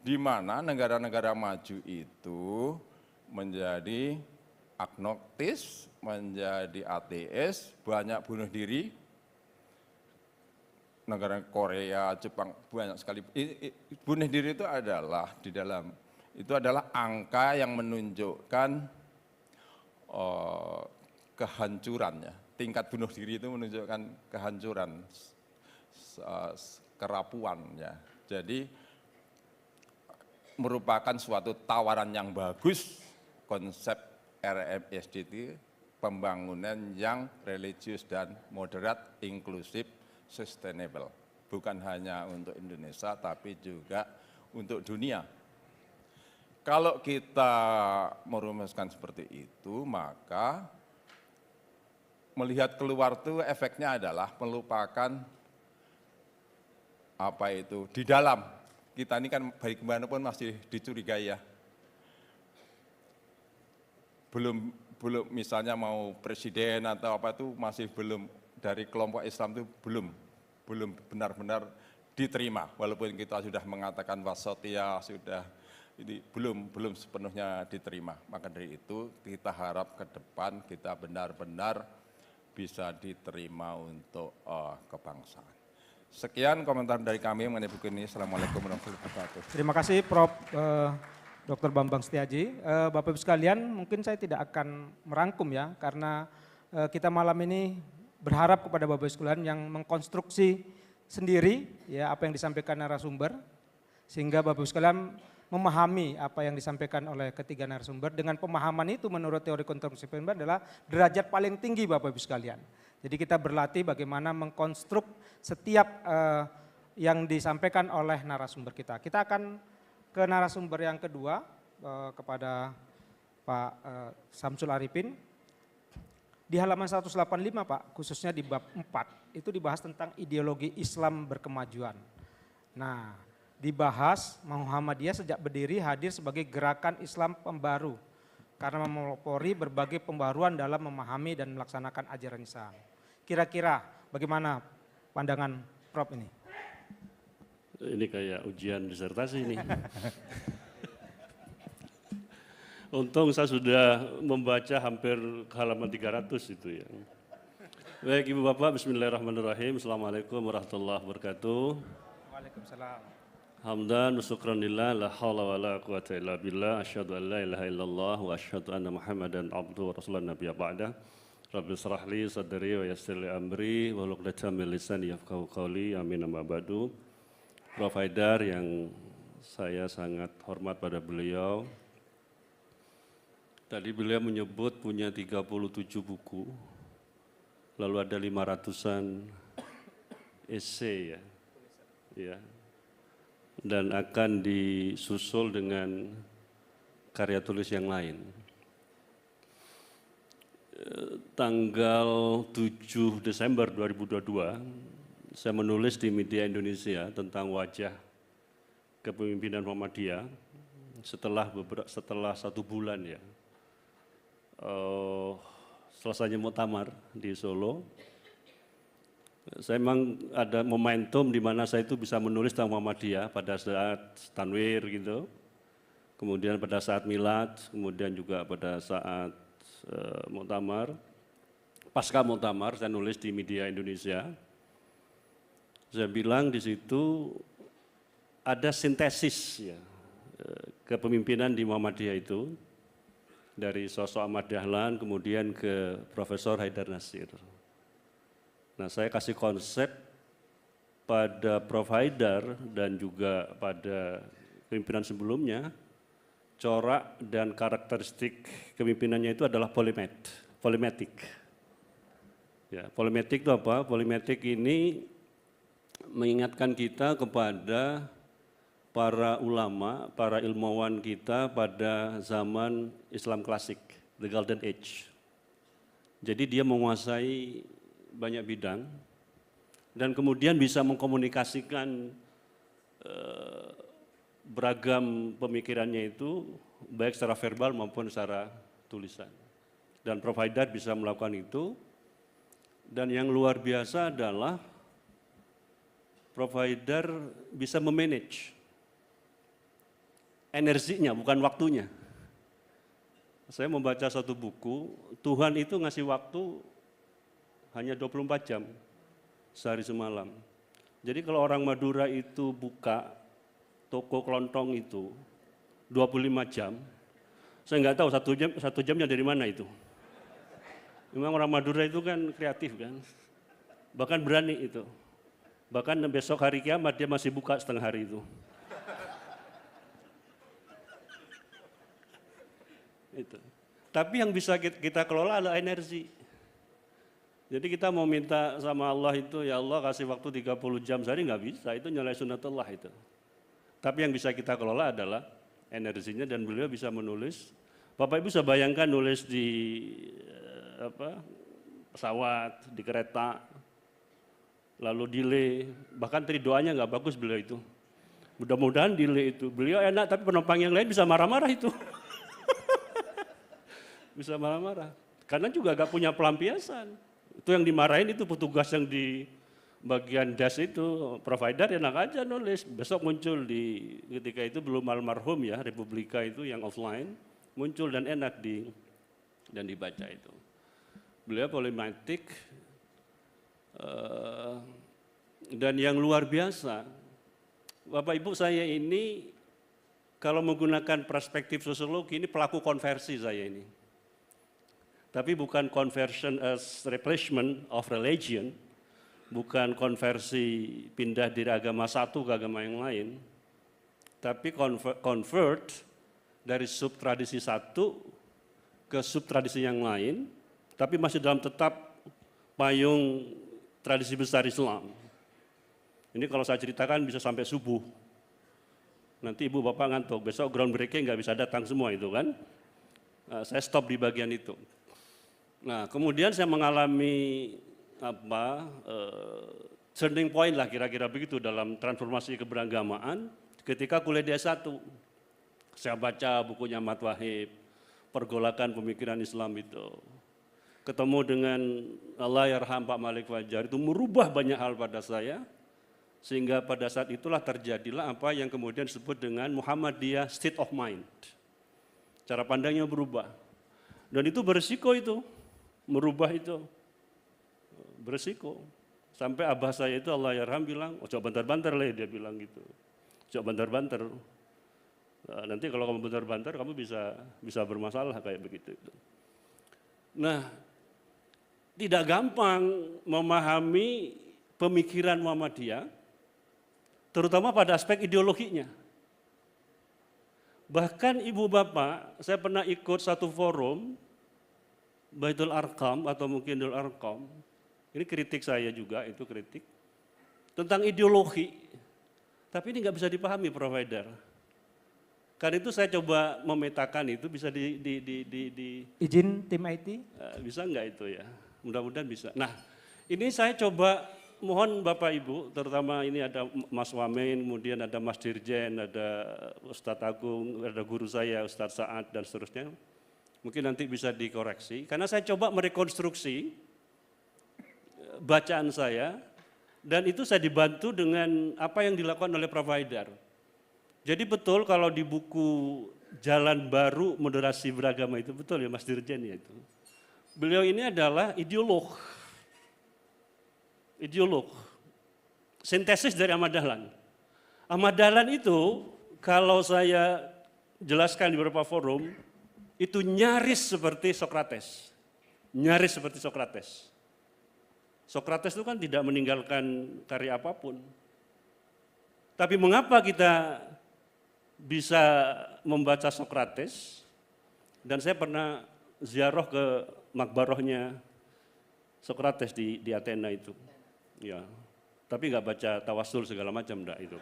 [SPEAKER 2] di mana negara-negara maju itu menjadi agnostis, menjadi ateis, banyak bunuh diri. Negara Korea, Jepang banyak sekali. Bunuh diri itu adalah di dalam itu adalah angka yang menunjukkan kehancurannya. Tingkat bunuh diri itu menunjukkan kehancuran, kerapuan ya. Jadi merupakan suatu tawaran yang bagus konsep RMISD itu, pembangunan yang religius dan moderat, inklusif, sustainable. Bukan hanya untuk Indonesia tapi juga untuk dunia. Kalau kita merumuskan seperti itu, maka melihat keluar itu efeknya adalah melupakan apa itu di dalam. Kita ini kan baik gimana pun masih dicurigai ya. Belum misalnya mau presiden atau apa itu masih belum, dari kelompok Islam itu belum benar-benar diterima. Walaupun kita sudah mengatakan wasatiyah, sudah ini belum sepenuhnya diterima. Maka dari itu kita harap ke depan kita benar-benar bisa diterima untuk kebangsaan. Sekian komentar dari kami mengenai buku ini. Assalamualaikum warahmatullahi wabarakatuh.
[SPEAKER 1] Terima kasih Prof. Dr. Bambang Setiaji. Bapak Ibu sekalian, mungkin saya tidak akan merangkum ya, karena kita malam ini berharap kepada Bapak Ibu sekalian yang mengkonstruksi sendiri ya apa yang disampaikan narasumber, sehingga Bapak Ibu sekalian memahami apa yang disampaikan oleh ketiga narasumber. Dengan pemahaman itu menurut teori konstruksi pemimpin adalah derajat paling tinggi Bapak Ibu sekalian. Jadi kita berlatih bagaimana mengkonstruk setiap yang disampaikan oleh narasumber kita. Kita akan ke narasumber yang kedua, kepada Pak Samsul Arifin. Di halaman 185 Pak, khususnya di bab 4, itu dibahas tentang ideologi Islam berkemajuan. Nah, dibahas Muhammadiyah sejak berdiri hadir sebagai gerakan Islam pembaru karena memelopori berbagai pembaruan dalam memahami dan melaksanakan ajaran Islam. Kira-kira bagaimana pandangan Prof ini?
[SPEAKER 3] Ini kayak ujian disertasi ini. Untung saya sudah membaca hampir halaman 300 itu ya. Baik Ibu Bapak, bismillahirrahmanirrahim. Assalamualaikum warahmatullahi wabarakatuh.
[SPEAKER 1] Waalaikumsalam.
[SPEAKER 3] Hamdan wa syukran lillah, la hawla wa la quwata illa billah, asyhadu an la ilaha illallah wa asyhadu anna Muhammadan abduhu wa rasulun nabiyya ba'da. Rabbi shrah li sadri wa yassir li amri wa hlul 'uqdatam min lisani yafqahu qawli. Amin amma ba'du. Prof Haidar yang saya sangat hormat pada beliau. Tadi beliau menyebut punya 37 buku, lalu ada 500-an esai ya, dan akan disusul dengan karya tulis yang lain. tanggal 7 Desember 2022, saya menulis di media Indonesia tentang wajah kepemimpinan Muhammadiyah setelah 1 bulan ya. Selesainya muktamar di Solo. Saya memang ada momentum di mana saya itu bisa menulis tentang Muhammadiyah pada saat tanwir gitu, kemudian pada saat milad, kemudian juga pada saat muktamar. Pasca muktamar saya nulis di media Indonesia. Saya bilang di situ ada sintesis ya, kepemimpinan di Muhammadiyah itu dari sosok Ahmad Dahlan kemudian ke Profesor Haidar Nasir. Nah, saya kasih konsep pada Prof. Haidar dan juga pada pimpinan sebelumnya, corak dan karakteristik kepemimpinannya itu adalah polimetik. Ya, polimetik itu apa? Polimetik ini mengingatkan kita kepada para ulama, para ilmuwan kita pada zaman Islam klasik, the Golden Age. Jadi dia menguasai banyak bidang dan kemudian bisa mengkomunikasikan beragam pemikirannya itu baik secara verbal maupun secara tulisan. Dan Prof. Haidar bisa melakukan itu. Dan yang luar biasa adalah Prof. Haidar bisa memanage energinya, bukan waktunya. Saya membaca satu buku, Tuhan itu ngasih waktu hanya 24 jam, sehari semalam. Jadi kalau orang Madura itu buka toko kelontong itu 25 jam, saya nggak tahu satu jamnya dari mana itu. Memang orang Madura itu kan kreatif kan, bahkan berani itu. Bahkan besok hari kiamat dia masih buka setengah hari itu. Itu. Tapi yang bisa kita kelola adalah energi. Jadi kita mau minta sama Allah itu, ya Allah kasih waktu 30 jam sehari nggak bisa, itu nyalai sunatullah itu. Tapi yang bisa kita kelola adalah energinya dan beliau bisa menulis. Bapak Ibu bisa bayangkan nulis di pesawat, di kereta, lalu delay, bahkan tadi doanya nggak bagus beliau itu. Mudah-mudahan delay itu, beliau enak tapi penumpang yang lain bisa marah-marah itu. Bisa marah-marah, karena juga nggak punya pelampiasan. Itu yang dimarahin itu petugas yang di bagian das itu, provider enak aja nulis. Besok muncul ketika itu belum almarhum ya, Republika itu yang offline, muncul dan enak dan dibaca itu. Beliau polimatik dan yang luar biasa, Bapak Ibu saya ini kalau menggunakan perspektif sosiologi ini pelaku konversi saya ini. Tapi bukan conversion as replacement of religion, bukan konversi pindah dari agama satu ke agama yang lain, tapi convert dari subtradisi satu ke subtradisi yang lain, tapi masih dalam tetap payung tradisi besar Islam. Ini kalau saya ceritakan bisa sampai subuh. Nanti ibu bapak ngantuk, besok groundbreaking nggak bisa datang semua itu kan. Nah, saya stop di bagian itu. Nah, kemudian saya mengalami turning point lah kira-kira begitu dalam transformasi keberagamaan ketika kuliah di S1. Saya baca bukunya Ahmad Wahib, Pergolakan Pemikiran Islam itu. Ketemu dengan Allahyarham Pak Malik Fajar itu merubah banyak hal pada saya, sehingga pada saat itulah terjadilah apa yang kemudian disebut dengan Muhammadiyah state of mind. Cara pandangnya berubah. Dan itu berisiko itu. Merubah itu beresiko. Sampai abah saya itu Allahyarham bilang, oh coba bantar-bantar lah dia bilang gitu. Coba bantar-bantar. Nah, nanti kalau kamu bantar-bantar kamu bisa bermasalah kayak begitu. Nah, tidak gampang memahami pemikiran Muhammadiyah, terutama pada aspek ideologinya. Bahkan ibu bapak, saya pernah ikut satu forum, Baitul Arqam atau mungkin Dul Arqam, ini kritik saya juga, itu kritik, tentang ideologi, tapi ini nggak bisa dipahami Prof. Haidar. Karena itu saya coba memetakan itu bisa
[SPEAKER 1] Izin tim IT.
[SPEAKER 3] bisa enggak itu ya? Mudah-mudahan bisa. Nah, ini saya coba mohon Bapak Ibu, terutama ini ada Mas Wamen, kemudian ada Mas Dirjen, ada Ustadz Agung, ada guru saya Ustadz Saad dan seterusnya. Mungkin nanti bisa dikoreksi, karena saya coba merekonstruksi bacaan saya, dan itu saya dibantu dengan apa yang dilakukan oleh provider. Jadi betul kalau di buku Jalan Baru Moderasi Beragama itu, betul ya Mas Dirjen ya itu. Beliau ini adalah ideolog, sintesis dari Ahmad Dahlan. Ahmad Dahlan itu kalau saya jelaskan di beberapa forum, itu nyaris seperti Sokrates. Nyaris seperti Sokrates. Sokrates itu kan tidak meninggalkan karya apapun. Tapi mengapa kita bisa membaca Sokrates? Dan saya pernah ziarah ke makbarohnya Sokrates di Athena itu. Ya, tapi nggak baca tawasul segala macam enggak itu.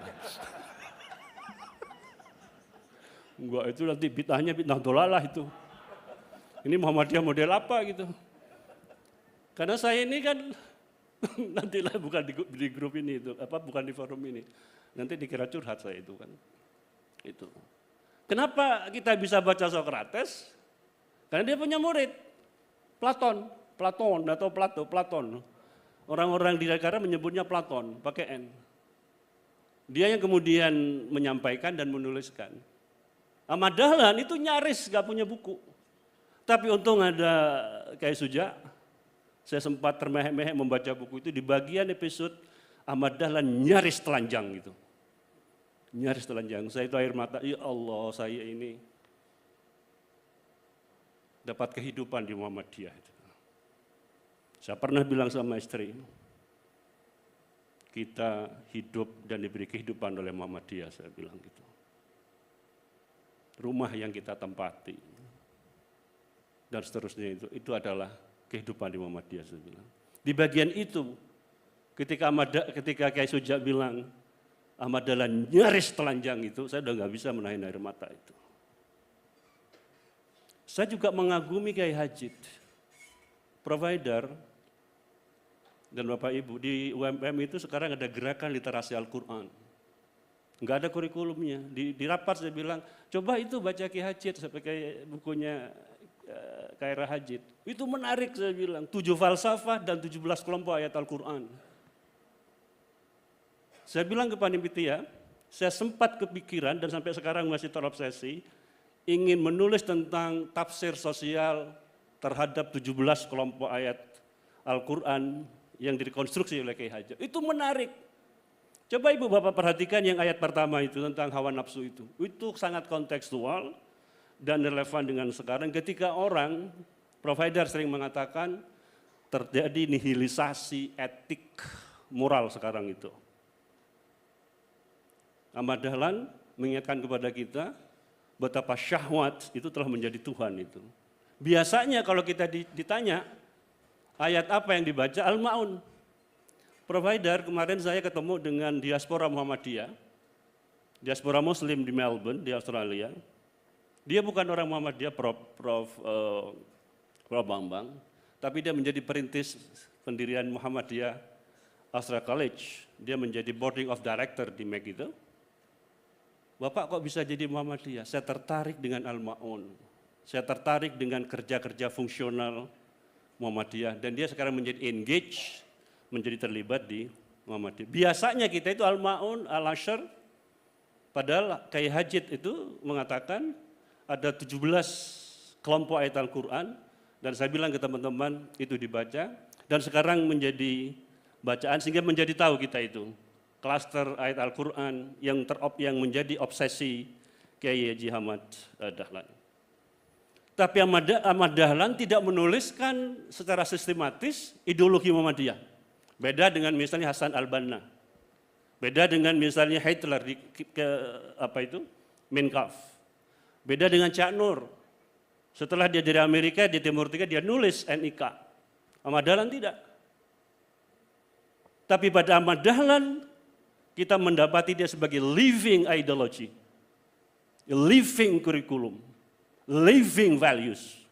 [SPEAKER 3] Enggak, itu nanti bid'ahnya bid'ah dolalah itu. Ini Muhammadiyah model apa gitu. Karena saya ini kan nantilah bukan di grup ini itu, bukan di forum ini. Nanti dikira curhat saya itu kan. Itu. Kenapa kita bisa baca Sokrates? Karena dia punya murid Platon atau Platon. Orang-orang di negara menyebutnya Platon, pakai N. Dia yang kemudian menyampaikan dan menuliskan. Ahmad Dahlan itu nyaris gak punya buku. Tapi untung ada kayak Suja, saya sempat termehek-mehek membaca buku itu, di bagian episode Ahmad Dahlan nyaris telanjang gitu. Nyaris telanjang, saya itu air mata, ya Allah saya ini dapat kehidupan di Muhammadiyah. Saya pernah bilang sama istri, kita hidup dan diberi kehidupan oleh Muhammadiyah, saya bilang gitu. Rumah yang kita tempati dan seterusnya itu adalah kehidupan di Muhammadiyah, saya bilang. Di bagian itu ketika Kiai Suja bilang Ahmad Dahlan nyaris telanjang itu, saya udah nggak bisa menahan air mata itu. Saya juga mengagumi Kiai Hajid, provider, dan Bapak Ibu di UMM itu sekarang ada gerakan literasi Al-Quran. Enggak ada kurikulumnya. Di rapat saya bilang, coba itu baca Ki Hajid, sampai kayak bukunya Khairah Hajid. Itu menarik saya bilang, 7 falsafah dan 17 kelompok ayat Al-Quran. Saya bilang ke panitia, saya sempat kepikiran dan sampai sekarang masih terobsesi, ingin menulis tentang tafsir sosial terhadap 17 kelompok ayat Al-Quran yang direkonstruksi oleh Ki Hajid. Itu menarik. Coba Ibu Bapak perhatikan yang ayat pertama itu tentang hawa nafsu itu. Itu sangat kontekstual dan relevan dengan sekarang ketika orang, provider sering mengatakan terjadi nihilisasi etik moral sekarang itu. Ahmad Dahlan mengingatkan kepada kita betapa syahwat itu telah menjadi Tuhan itu. Biasanya kalau kita ditanya ayat apa yang dibaca, Al-Ma'un. Provider, kemarin saya ketemu dengan diaspora Muhammadiyah, diaspora Muslim di Melbourne, di Australia. Dia bukan orang Muhammadiyah, Prof. Bambang, tapi dia menjadi perintis pendirian Muhammadiyah Australia College. Dia menjadi boarding of director di MEC itu. Bapak kok bisa jadi Muhammadiyah? Saya tertarik dengan Al-Ma'un. Saya tertarik dengan kerja-kerja fungsional Muhammadiyah. Dan dia sekarang menjadi engage, menjadi terlibat di Muhammadiyah. Biasanya kita itu Al-Ma'un, Al-Ashar, padahal Kiai Hajid itu mengatakan ada 17 kelompok ayat Al-Quran, dan saya bilang ke teman-teman itu dibaca, dan sekarang menjadi bacaan sehingga menjadi tahu kita itu. Klaster ayat Al-Quran yang menjadi obsesi Kiai Haji Ahmad Dahlan. Tapi Ahmad Dahlan tidak menuliskan secara sistematis ideologi Muhammadiyah. Beda dengan misalnya Hasan al-Banna. Beda dengan misalnya Hitler di Mein Kampf. Beda dengan Cak Nur. Setelah dia dari Amerika, di Timur Tengah, dia nulis NIK. Ahmad Dahlan tidak. Tapi pada Ahmad Dahlan, kita mendapati dia sebagai living ideology. living curriculum, living values.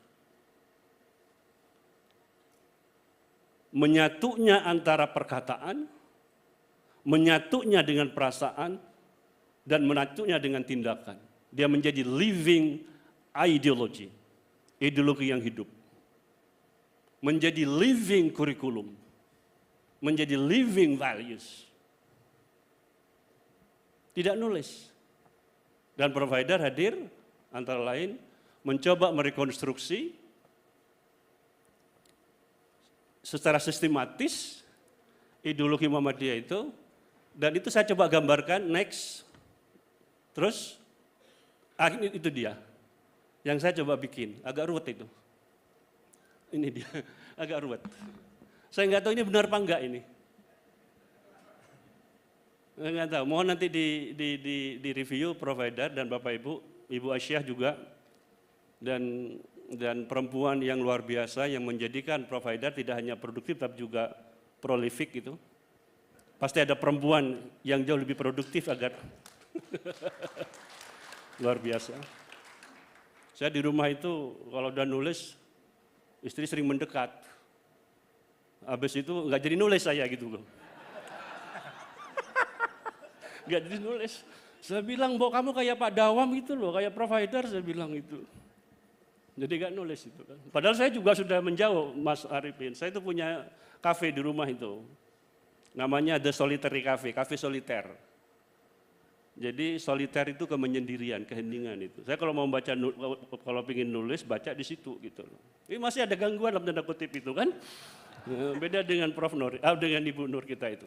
[SPEAKER 3] Menyatunya antara perkataan, menyatunya dengan perasaan, dan menyatunya dengan tindakan. Dia menjadi living ideology, ideologi yang hidup. Menjadi living curriculum, menjadi living values. Tidak nulis. Dan provider hadir, antara lain, mencoba merekonstruksi secara sistematis ideologi Muhammadiyah itu, dan itu saya coba gambarkan, next. Terus, itu dia, yang saya coba bikin, agak ruwet itu. Ini dia, agak ruwet. Saya nggak tahu ini benar apa enggak ini. Nggak tahu, mohon nanti di review provider dan Bapak Ibu, Ibu Aisyah juga, dan perempuan yang luar biasa yang menjadikan provider tidak hanya produktif tapi juga prolific gitu. Pasti ada perempuan yang jauh lebih produktif agar luar biasa. Saya di rumah itu kalau udah nulis, istri sering mendekat. Habis itu nggak jadi nulis saya gitu loh. Nggak jadi nulis. Saya bilang, "Mbok kamu kayak Pak Dawam gitu loh, kayak provider," saya bilang itu. Jadi nggak nulis itu kan. Padahal saya juga sudah menjauh, Mas Arifin. Saya itu punya kafe di rumah itu. Namanya The Solitary Cafe, kafe soliter. Jadi soliter itu kemenyendirian, keheningan itu. Saya kalau mau baca, kalau ingin nulis, baca di situ gitu. Ini masih ada gangguan dalam tanda kutip itu kan. Beda dengan Prof. Nur, dengan Ibu Nur kita itu.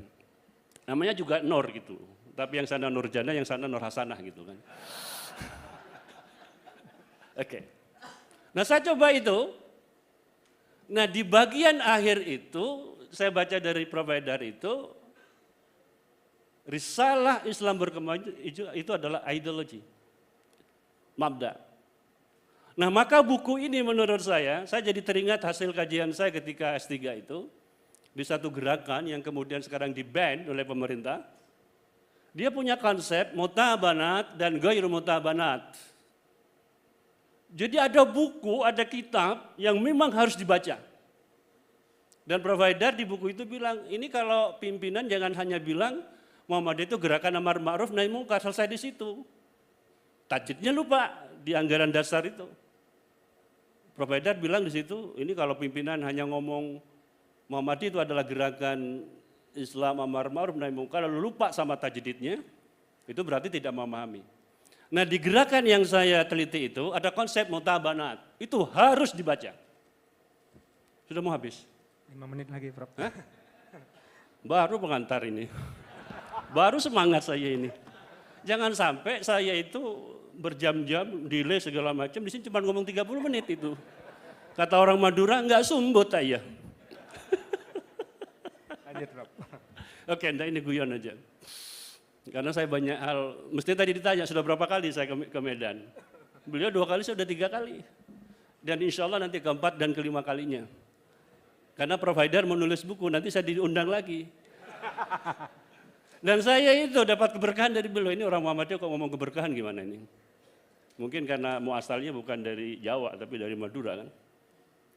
[SPEAKER 3] Namanya juga Nur gitu. Tapi yang sana Nurjana, yang sana Nur Hasanah gitu kan. Oke. Nah saya coba itu. Nah di bagian akhir itu, saya baca dari provider itu, risalah Islam berkembang itu adalah ideologi, mabda. Nah maka buku ini menurut saya jadi teringat hasil kajian saya ketika S3 itu, di satu gerakan yang kemudian sekarang di-ban oleh pemerintah. Dia punya konsep mutabanat dan ghairu mutabanat. Jadi ada buku, ada kitab yang memang harus dibaca. Dan provider di buku itu bilang, ini kalau pimpinan jangan hanya bilang Muhammadiyah itu gerakan amar ma'ruf nahi mungkar, selesai di situ. Tajwidnya lupa di anggaran dasar itu. Provider bilang di situ, ini kalau pimpinan hanya ngomong Muhammadiyah itu adalah gerakan Islam amar ma'ruf nahi mungkar lalu lupa sama tajdidnya, itu berarti tidak memahami. Nah di gerakan yang saya teliti itu ada konsep mutabanat, itu harus dibaca. Sudah mau habis?
[SPEAKER 1] 5 menit lagi, Prof.
[SPEAKER 3] Hah? Baru pengantar ini. Baru semangat saya ini. Jangan sampai saya itu berjam-jam, delay segala macam, di sini cuma ngomong 30 menit itu. Kata orang Madura, enggak sumbut saya.
[SPEAKER 1] Lanjut, Prof.
[SPEAKER 3] Oke, enggak ini guyon aja. Karena saya banyak hal, mesti tadi ditanya, sudah berapa kali saya ke Medan? Beliau 2 kali, saya sudah 3 kali. Dan insya Allah nanti keempat dan kelima kalinya. Karena provider menulis buku, nanti saya diundang lagi. Dan saya itu dapat keberkahan dari beliau. Ini orang Muhammadiyah kok ngomong keberkahan gimana ini? Mungkin karena muasalnya bukan dari Jawa, tapi dari Madura kan?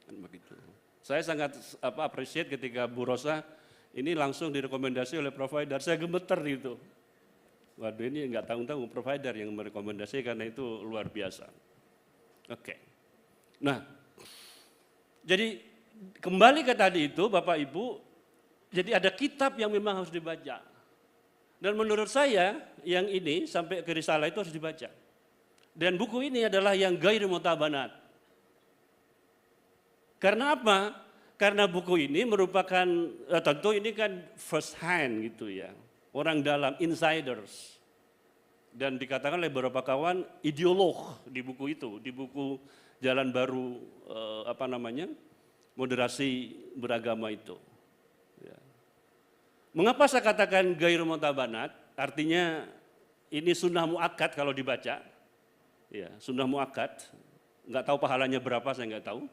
[SPEAKER 3] Kan begitu. Saya sangat appreciate ketika Bu Rosa ini langsung direkomendasi oleh provider. Saya gemeter itu. Waduh ini nggak tanggung-tanggung provider yang merekomendasi karena itu luar biasa. Oke. Nah, jadi kembali ke tadi itu Bapak Ibu, jadi ada kitab yang memang harus dibaca. Dan menurut saya yang ini sampai ke risalah itu harus dibaca. Dan buku ini adalah yang ghairu mutabanat. Karena apa? Karena buku ini merupakan, tentu ini kan first hand gitu ya. Orang dalam, insiders. Dan dikatakan oleh beberapa kawan ideolog di buku itu, di buku Jalan Baru moderasi beragama itu. Ya. Mengapa saya katakan ghairu mutabanat? Artinya ini sunnah muakkad kalau dibaca. Ya, sunnah muakkad. Nggak tahu pahalanya berapa, saya nggak tahu.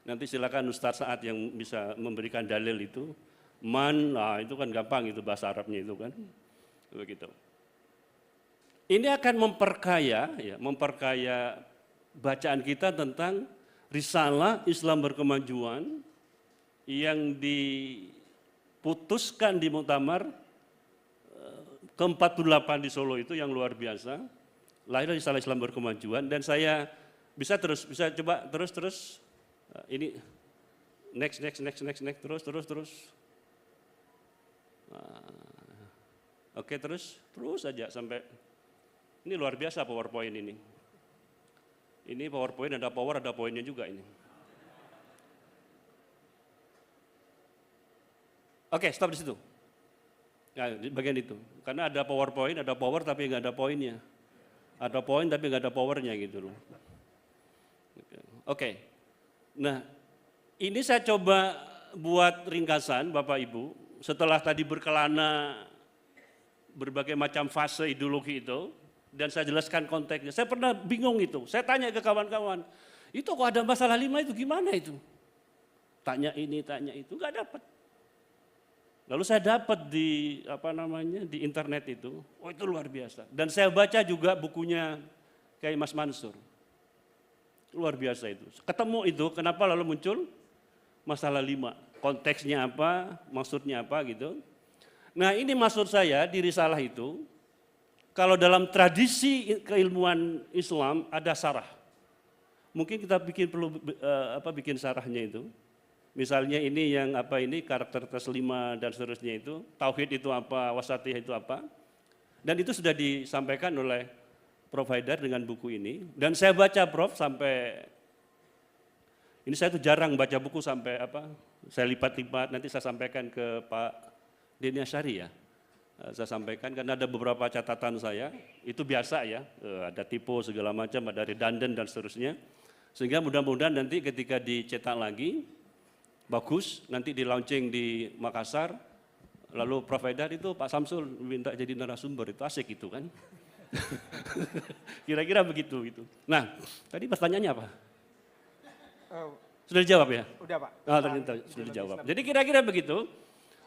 [SPEAKER 3] Nanti silakan Ustaz Saad yang bisa memberikan dalil itu. Nah itu kan gampang itu bahasa Arabnya itu kan. Begitu. ini akan memperkaya bacaan kita tentang risalah Islam berkemajuan yang diputuskan di Muktamar ke-48 di Solo itu yang luar biasa. Lahir risalah Islam berkemajuan dan saya bisa coba terus. Ini next terus. Oke, terus saja sampai ini luar biasa PowerPoint ini. Ini PowerPoint ada power, ada poinnya juga ini. Oke, stop di situ. Nah, di bagian itu. Karena ada PowerPoint, ada power tapi nggak ada poinnya. Ada poin tapi nggak ada powernya gitu loh. Oke. Nah, ini saya coba buat ringkasan Bapak Ibu. Setelah tadi berkelana berbagai macam fase ideologi itu, dan saya jelaskan konteksnya. Saya pernah bingung itu. Saya tanya ke kawan-kawan, itu kok ada masalah 5 itu gimana itu? Tanya ini, tanya itu, nggak dapat. Lalu saya dapat di internet itu, oh itu luar biasa. Dan saya baca juga bukunya kayak Mas Mansur. Luar biasa itu. Ketemu itu, kenapa lalu muncul masalah 5. Konteksnya apa, maksudnya apa gitu. Nah ini maksud saya di risalah itu, kalau dalam tradisi keilmuan Islam ada sarah. Mungkin kita bikin sarahnya itu. Misalnya ini yang karakter tes 5 dan seterusnya itu, tauhid itu apa, wasatiyah itu apa. Dan itu sudah disampaikan oleh Prof. Haidar dengan buku ini. Dan saya baca Prof sampai, ini saya tuh jarang baca buku sampai saya lipat-lipat, nanti saya sampaikan ke Pak Denny Asyari ya. Saya sampaikan karena ada beberapa catatan saya, itu biasa ya, ada typo segala macam, ada redundant dan seterusnya. Sehingga mudah-mudahan nanti ketika dicetak lagi, bagus, nanti di launching di Makassar, lalu Prof. Haidar itu Pak Samsul minta jadi narasumber, itu asik itu kan. Kira-kira begitu gitu. Nah, tadi pertanyaannya apa? Sudah dijawab ya?
[SPEAKER 1] Udah Pak.
[SPEAKER 3] Ternyata sudah dijawab. Jadi kira-kira begitu,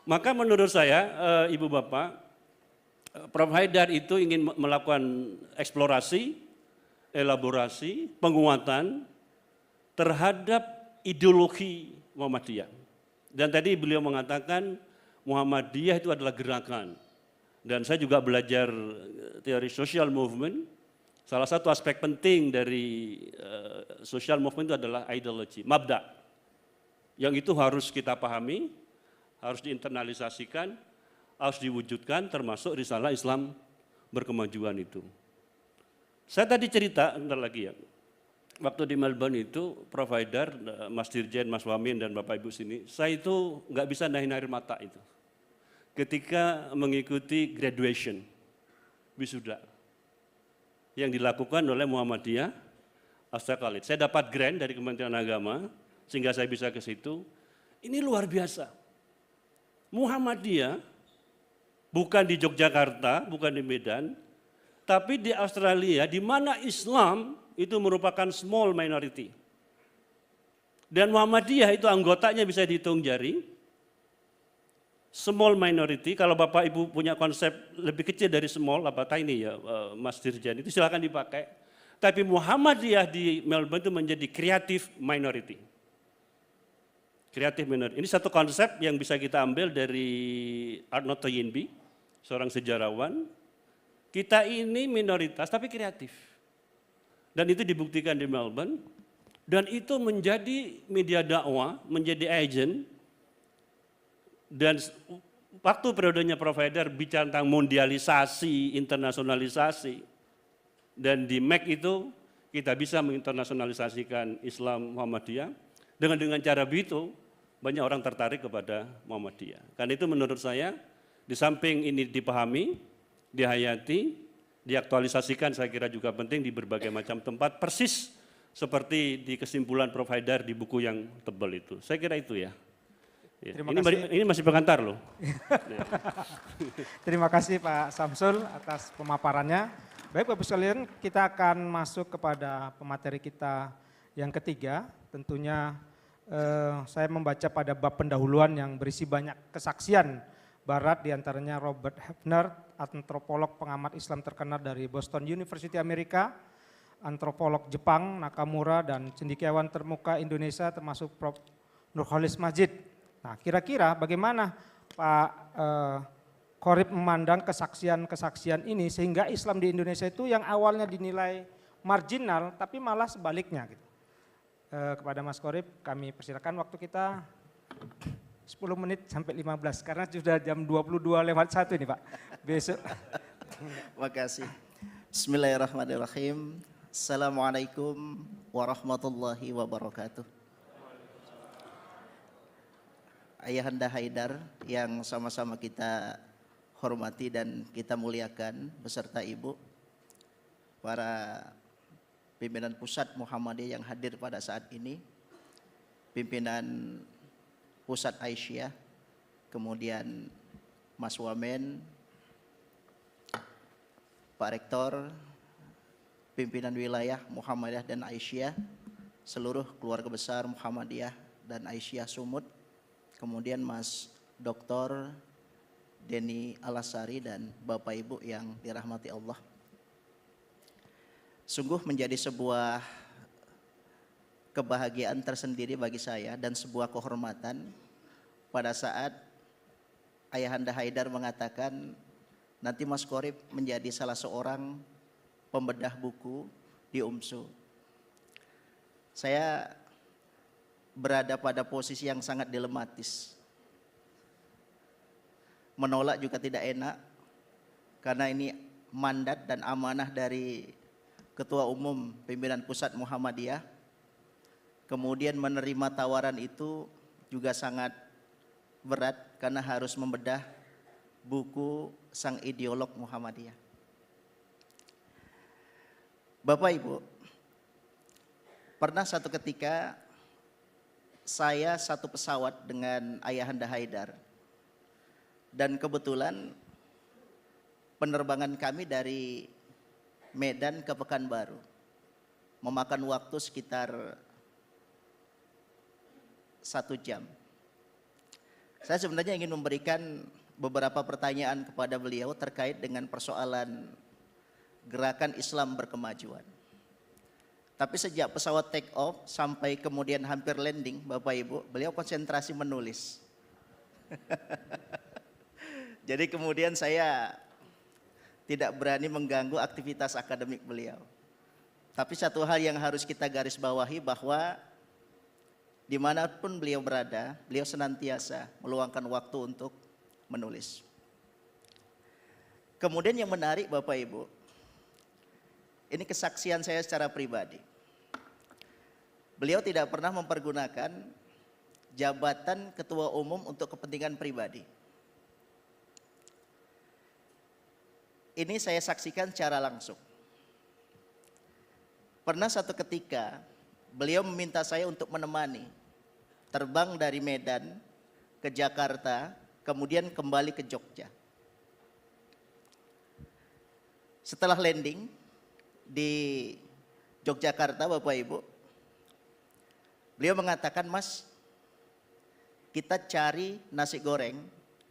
[SPEAKER 3] maka menurut saya Ibu Bapak, Prof. Haidar itu ingin melakukan eksplorasi, elaborasi, penguatan terhadap ideologi Muhammadiyah. Dan tadi beliau mengatakan Muhammadiyah itu adalah gerakan. Dan saya juga belajar teori social movement. Salah satu aspek penting dari social movement itu adalah ideologi, mabda. Yang itu harus kita pahami, harus diinternalisasikan, harus diwujudkan termasuk risalah Islam berkemajuan itu. Saya tadi cerita, bentar lagi ya. Waktu di Melbourne itu, Prof. Haidar, Mas Dirjen, Mas Wamin, dan Bapak Ibu sini, saya itu nggak bisa nahin air mata itu. Ketika mengikuti graduation, wisuda, yang dilakukan oleh Muhammadiyah Astra College. Saya dapat grant dari Kementerian Agama, sehingga saya bisa ke situ. Ini luar biasa. Muhammadiyah, bukan di Yogyakarta, bukan di Medan, tapi di Australia, di mana Islam itu merupakan small minority. Dan Muhammadiyah itu anggotanya bisa dihitung jari. Small minority, kalau Bapak Ibu punya konsep lebih kecil dari small, tiny ya Mas Dirjen, itu silakan dipakai. Tapi Muhammadiyah di Melbourne itu menjadi creative minority. Creative minority. Ini satu konsep yang bisa kita ambil dari Arnold Toynbee, seorang sejarawan. Kita ini minoritas tapi kreatif. Dan itu dibuktikan di Melbourne, dan itu menjadi media dakwah, menjadi agent, dan waktu periodenya Prof. Haidar bicara tentang mondialisasi, internasionalisasi, dan di MEC itu kita bisa menginternasionalisasikan Islam Muhammadiyah, dengan cara begitu banyak orang tertarik kepada Muhammadiyah. Karena itu menurut saya, di samping ini dipahami, dihayati, diaktualisasikan saya kira juga penting di berbagai macam tempat, persis seperti di kesimpulan Prof. Haidar di buku yang tebal itu. Saya kira itu ya. Ini masih pengantar loh.
[SPEAKER 1] Terima kasih Pak Samsul atas pemaparannya. Baik Bapak sekalian, kita akan masuk kepada pemateri kita yang ketiga. Tentunya saya membaca pada bab pendahuluan yang berisi banyak kesaksian Barat, diantaranya Robert Hefner, antropolog pengamat Islam terkenal dari Boston University Amerika, antropolog Jepang Nakamura, dan cendekiawan termuka Indonesia termasuk Prof. Nurholis Majid. Nah, kira-kira bagaimana Pak Qorib memandang kesaksian-kesaksian ini sehingga Islam di Indonesia itu yang awalnya dinilai marginal tapi malah sebaliknya gitu. Kepada Mas Qorib kami persilakan, waktu kita 10 menit sampai 15 karena sudah jam 22:01 ini Pak. Besok.
[SPEAKER 4] Makasih. Bismillahirrahmanirrahim. Assalamualaikum warahmatullahi wabarakatuh. Ayahanda Haidar yang sama-sama kita hormati dan kita muliakan beserta Ibu, para pimpinan pusat Muhammadiyah yang hadir pada saat ini, pimpinan pusat Aisyah, kemudian Mas Wamen, Pak Rektor, pimpinan wilayah Muhammadiyah dan Aisyah, seluruh keluarga besar Muhammadiyah dan Aisyah Sumut, kemudian Mas Dr. Denny Alasari dan Bapak Ibu yang dirahmati Allah. Sungguh menjadi sebuah kebahagiaan tersendiri bagi saya dan sebuah kehormatan pada saat Ayahanda Haidar mengatakan nanti Mas Qorib menjadi salah seorang pembedah buku di UMSU. Saya berada pada posisi yang sangat dilematis. Menolak juga tidak enak karena ini mandat dan amanah dari Ketua Umum Pimpinan Pusat Muhammadiyah. Kemudian menerima tawaran itu juga sangat berat karena harus membedah buku sang ideolog Muhammadiyah. Bapak Ibu, pernah satu ketika saya satu pesawat dengan Ayahanda Haidar dan kebetulan penerbangan kami dari Medan ke Pekanbaru memakan waktu sekitar 1 jam. Saya sebenarnya ingin memberikan beberapa pertanyaan kepada beliau terkait dengan persoalan gerakan Islam berkemajuan. Tapi sejak pesawat take off sampai kemudian hampir landing, Bapak Ibu, beliau konsentrasi menulis. Jadi kemudian saya tidak berani mengganggu aktivitas akademik beliau. Tapi satu hal yang harus kita garis bawahi bahwa dimanapun beliau berada, beliau senantiasa meluangkan waktu untuk menulis. Kemudian yang menarik Bapak Ibu, ini kesaksian saya secara pribadi. Beliau tidak pernah mempergunakan jabatan ketua umum untuk kepentingan pribadi. Ini saya saksikan secara langsung. Pernah satu ketika beliau meminta saya untuk menemani terbang dari Medan ke Jakarta, kemudian kembali ke Jogja. Setelah landing di Yogyakarta, Bapak Ibu, beliau mengatakan, Mas, kita cari nasi goreng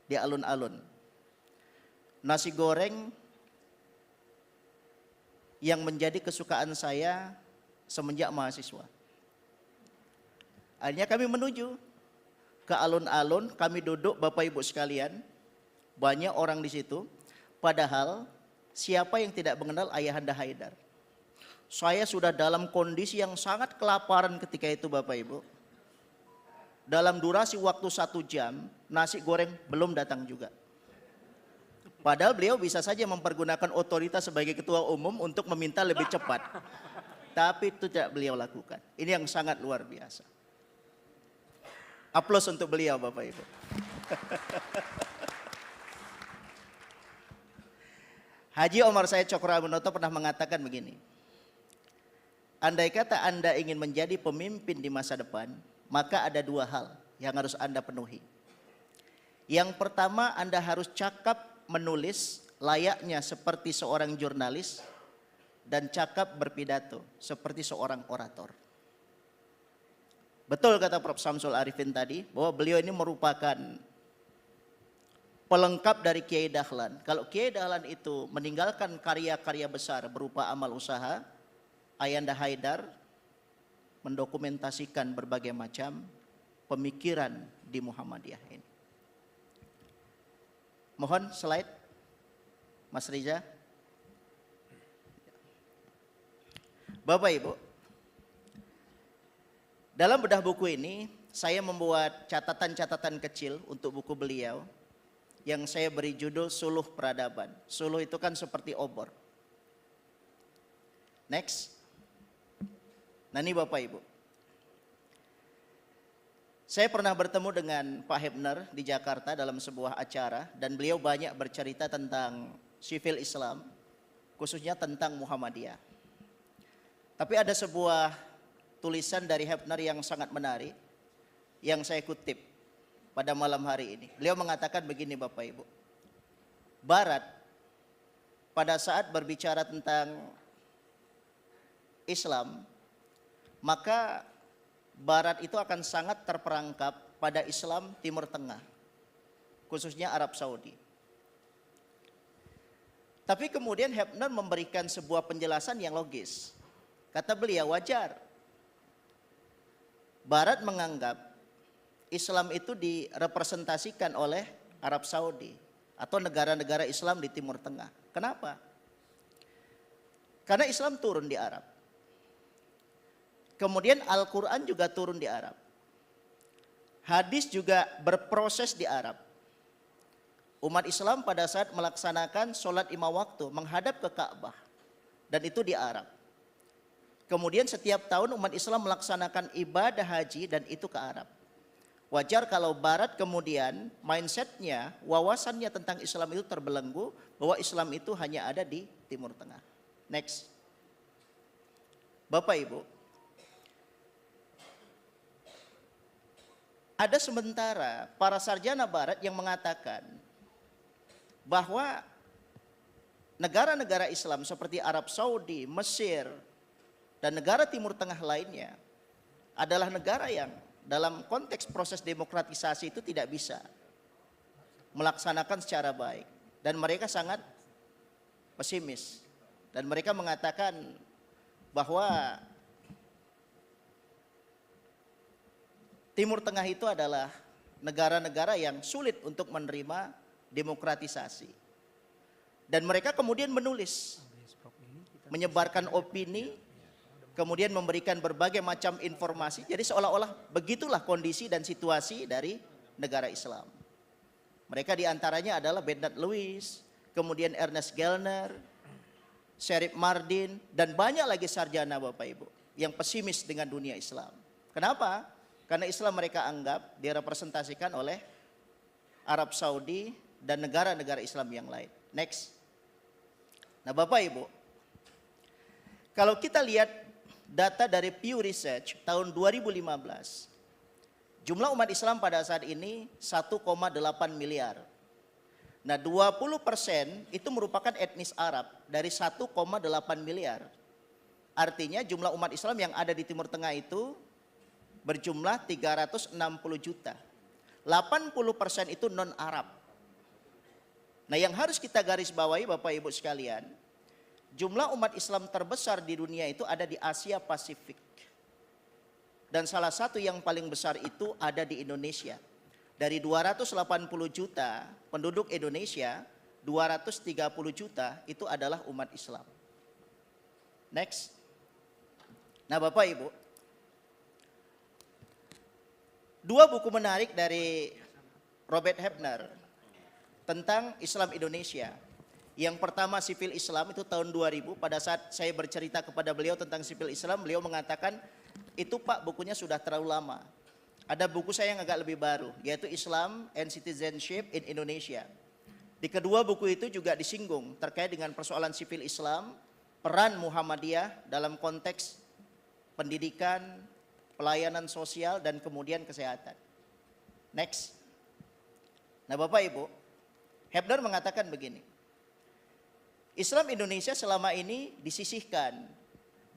[SPEAKER 4] di alun-alun. Nasi goreng yang menjadi kesukaan saya semenjak mahasiswa. Akhirnya kami menuju ke alun-alun, kami duduk Bapak Ibu sekalian, banyak orang di situ, padahal siapa yang tidak mengenal Ayahanda Haidar? Saya sudah dalam kondisi yang sangat kelaparan ketika itu Bapak Ibu. Dalam durasi waktu 1 jam, nasi goreng belum datang juga. Padahal beliau bisa saja mempergunakan otoritas sebagai ketua umum untuk meminta lebih cepat. Tapi itu tidak beliau lakukan. Ini yang sangat luar biasa. Aplaus untuk beliau Bapak Ibu. Haji Omar Said Cokroaminoto pernah mengatakan begini. Andai kata Anda ingin menjadi pemimpin di masa depan, maka ada 2 hal yang harus Anda penuhi. Yang pertama, Anda harus cakap menulis layaknya seperti seorang jurnalis dan cakap berpidato seperti seorang orator. Betul kata Prof. Samsul Arifin tadi bahwa beliau ini merupakan pelengkap dari Kiai Dahlan. Kalau Kiai Dahlan itu meninggalkan karya-karya besar berupa amal usaha, Ayanda Haidar mendokumentasikan berbagai macam pemikiran di Muhammadiyah ini. Mohon slide, Mas Riza. Bapak Ibu, dalam bedah buku ini saya membuat catatan-catatan kecil untuk buku beliau yang saya beri judul Suluh Peradaban. Suluh itu kan seperti obor. Next. Nah ini Bapak Ibu. Saya pernah bertemu dengan Pak Hebner di Jakarta dalam sebuah acara dan beliau banyak bercerita tentang sivil Islam, khususnya tentang Muhammadiyah. Tapi ada sebuah tulisan dari Hebner yang sangat menarik yang saya kutip pada malam hari ini. Beliau mengatakan begini Bapak Ibu. Barat pada saat berbicara tentang Islam, maka Barat itu akan sangat terperangkap pada Islam Timur Tengah, khususnya Arab Saudi. Tapi kemudian Hebner memberikan sebuah penjelasan yang logis. Kata beliau, wajar Barat menganggap Islam itu direpresentasikan oleh Arab Saudi atau negara-negara Islam di Timur Tengah. Kenapa? Karena Islam turun di Arab. Kemudian Al-Quran juga turun di Arab. Hadis juga berproses di Arab. Umat Islam pada saat melaksanakan sholat 5 waktu menghadap ke Ka'bah. Dan itu di Arab. Kemudian setiap tahun umat Islam melaksanakan ibadah haji dan itu ke Arab. Wajar kalau Barat kemudian mindsetnya, wawasannya tentang Islam itu terbelenggu bahwa Islam itu hanya ada di Timur Tengah. Next. Bapak Ibu, ada sementara para sarjana Barat yang mengatakan bahwa negara-negara Islam seperti Arab Saudi, Mesir, dan negara Timur Tengah lainnya adalah negara yang dalam konteks proses demokratisasi itu tidak bisa melaksanakan secara baik. Dan mereka sangat pesimis. Dan mereka mengatakan bahwa Timur Tengah itu adalah negara-negara yang sulit untuk menerima demokratisasi. Dan mereka kemudian menulis, menyebarkan opini, kemudian memberikan berbagai macam informasi. Jadi seolah-olah begitulah kondisi dan situasi dari negara Islam. Mereka diantaranya adalah Bernard Lewis, kemudian Ernest Gellner, Syarif Mardin, dan banyak lagi sarjana Bapak Ibu yang pesimis dengan dunia Islam. Kenapa? Karena Islam mereka anggap direpresentasikan oleh Arab Saudi dan negara-negara Islam yang lain. Next. Nah Bapak Ibu, kalau kita lihat data dari Pew Research tahun 2015, jumlah umat Islam pada saat ini 1,8 miliar. Nah 20% itu merupakan etnis Arab dari 1,8 miliar. Artinya jumlah umat Islam yang ada di Timur Tengah itu berjumlah 360 juta. 80% itu non-Arab. Nah yang harus kita garis bawahi Bapak Ibu sekalian, jumlah umat Islam terbesar di dunia itu ada di Asia Pasifik. Dan salah satu yang paling besar itu ada di Indonesia. Dari 280 juta penduduk Indonesia, 230 juta itu adalah umat Islam. Next. Nah Bapak Ibu, dua buku menarik dari Robert Hebner tentang Islam Indonesia. Yang pertama Sipil Islam itu tahun 2000, pada saat saya bercerita kepada beliau tentang Sipil Islam, beliau mengatakan, itu Pak bukunya sudah terlalu lama. Ada buku saya yang agak lebih baru, yaitu Islam and Citizenship in Indonesia. Di kedua buku itu juga disinggung terkait dengan persoalan sipil Islam, peran Muhammadiyah dalam konteks pendidikan, pelayanan sosial, dan kemudian kesehatan. Next. Nah Bapak Ibu, Hebner mengatakan begini, Islam Indonesia selama ini disisihkan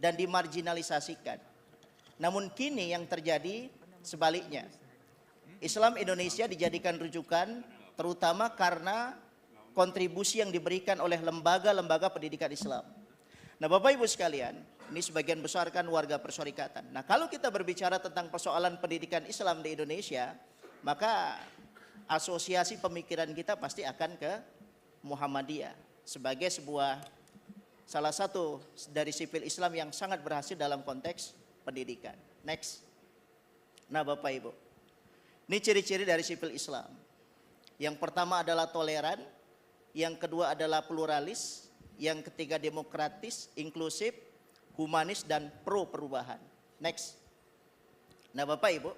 [SPEAKER 4] dan dimarginalisasikan. Namun kini yang terjadi sebaliknya. Islam Indonesia dijadikan rujukan terutama karena kontribusi yang diberikan oleh lembaga-lembaga pendidikan Islam. Nah Bapak Ibu sekalian, ini sebagian besar kan warga persyarikatan. Nah kalau kita berbicara tentang persoalan pendidikan Islam di Indonesia, maka asosiasi pemikiran kita pasti akan ke Muhammadiyah sebagai salah satu dari sipil Islam yang sangat berhasil dalam konteks pendidikan. Next. Nah Bapak Ibu, ini ciri-ciri dari sipil Islam. Yang pertama adalah toleran, yang kedua adalah pluralis, yang ketiga demokratis, inklusif, humanis, dan pro perubahan. Next. Nah Bapak Ibu,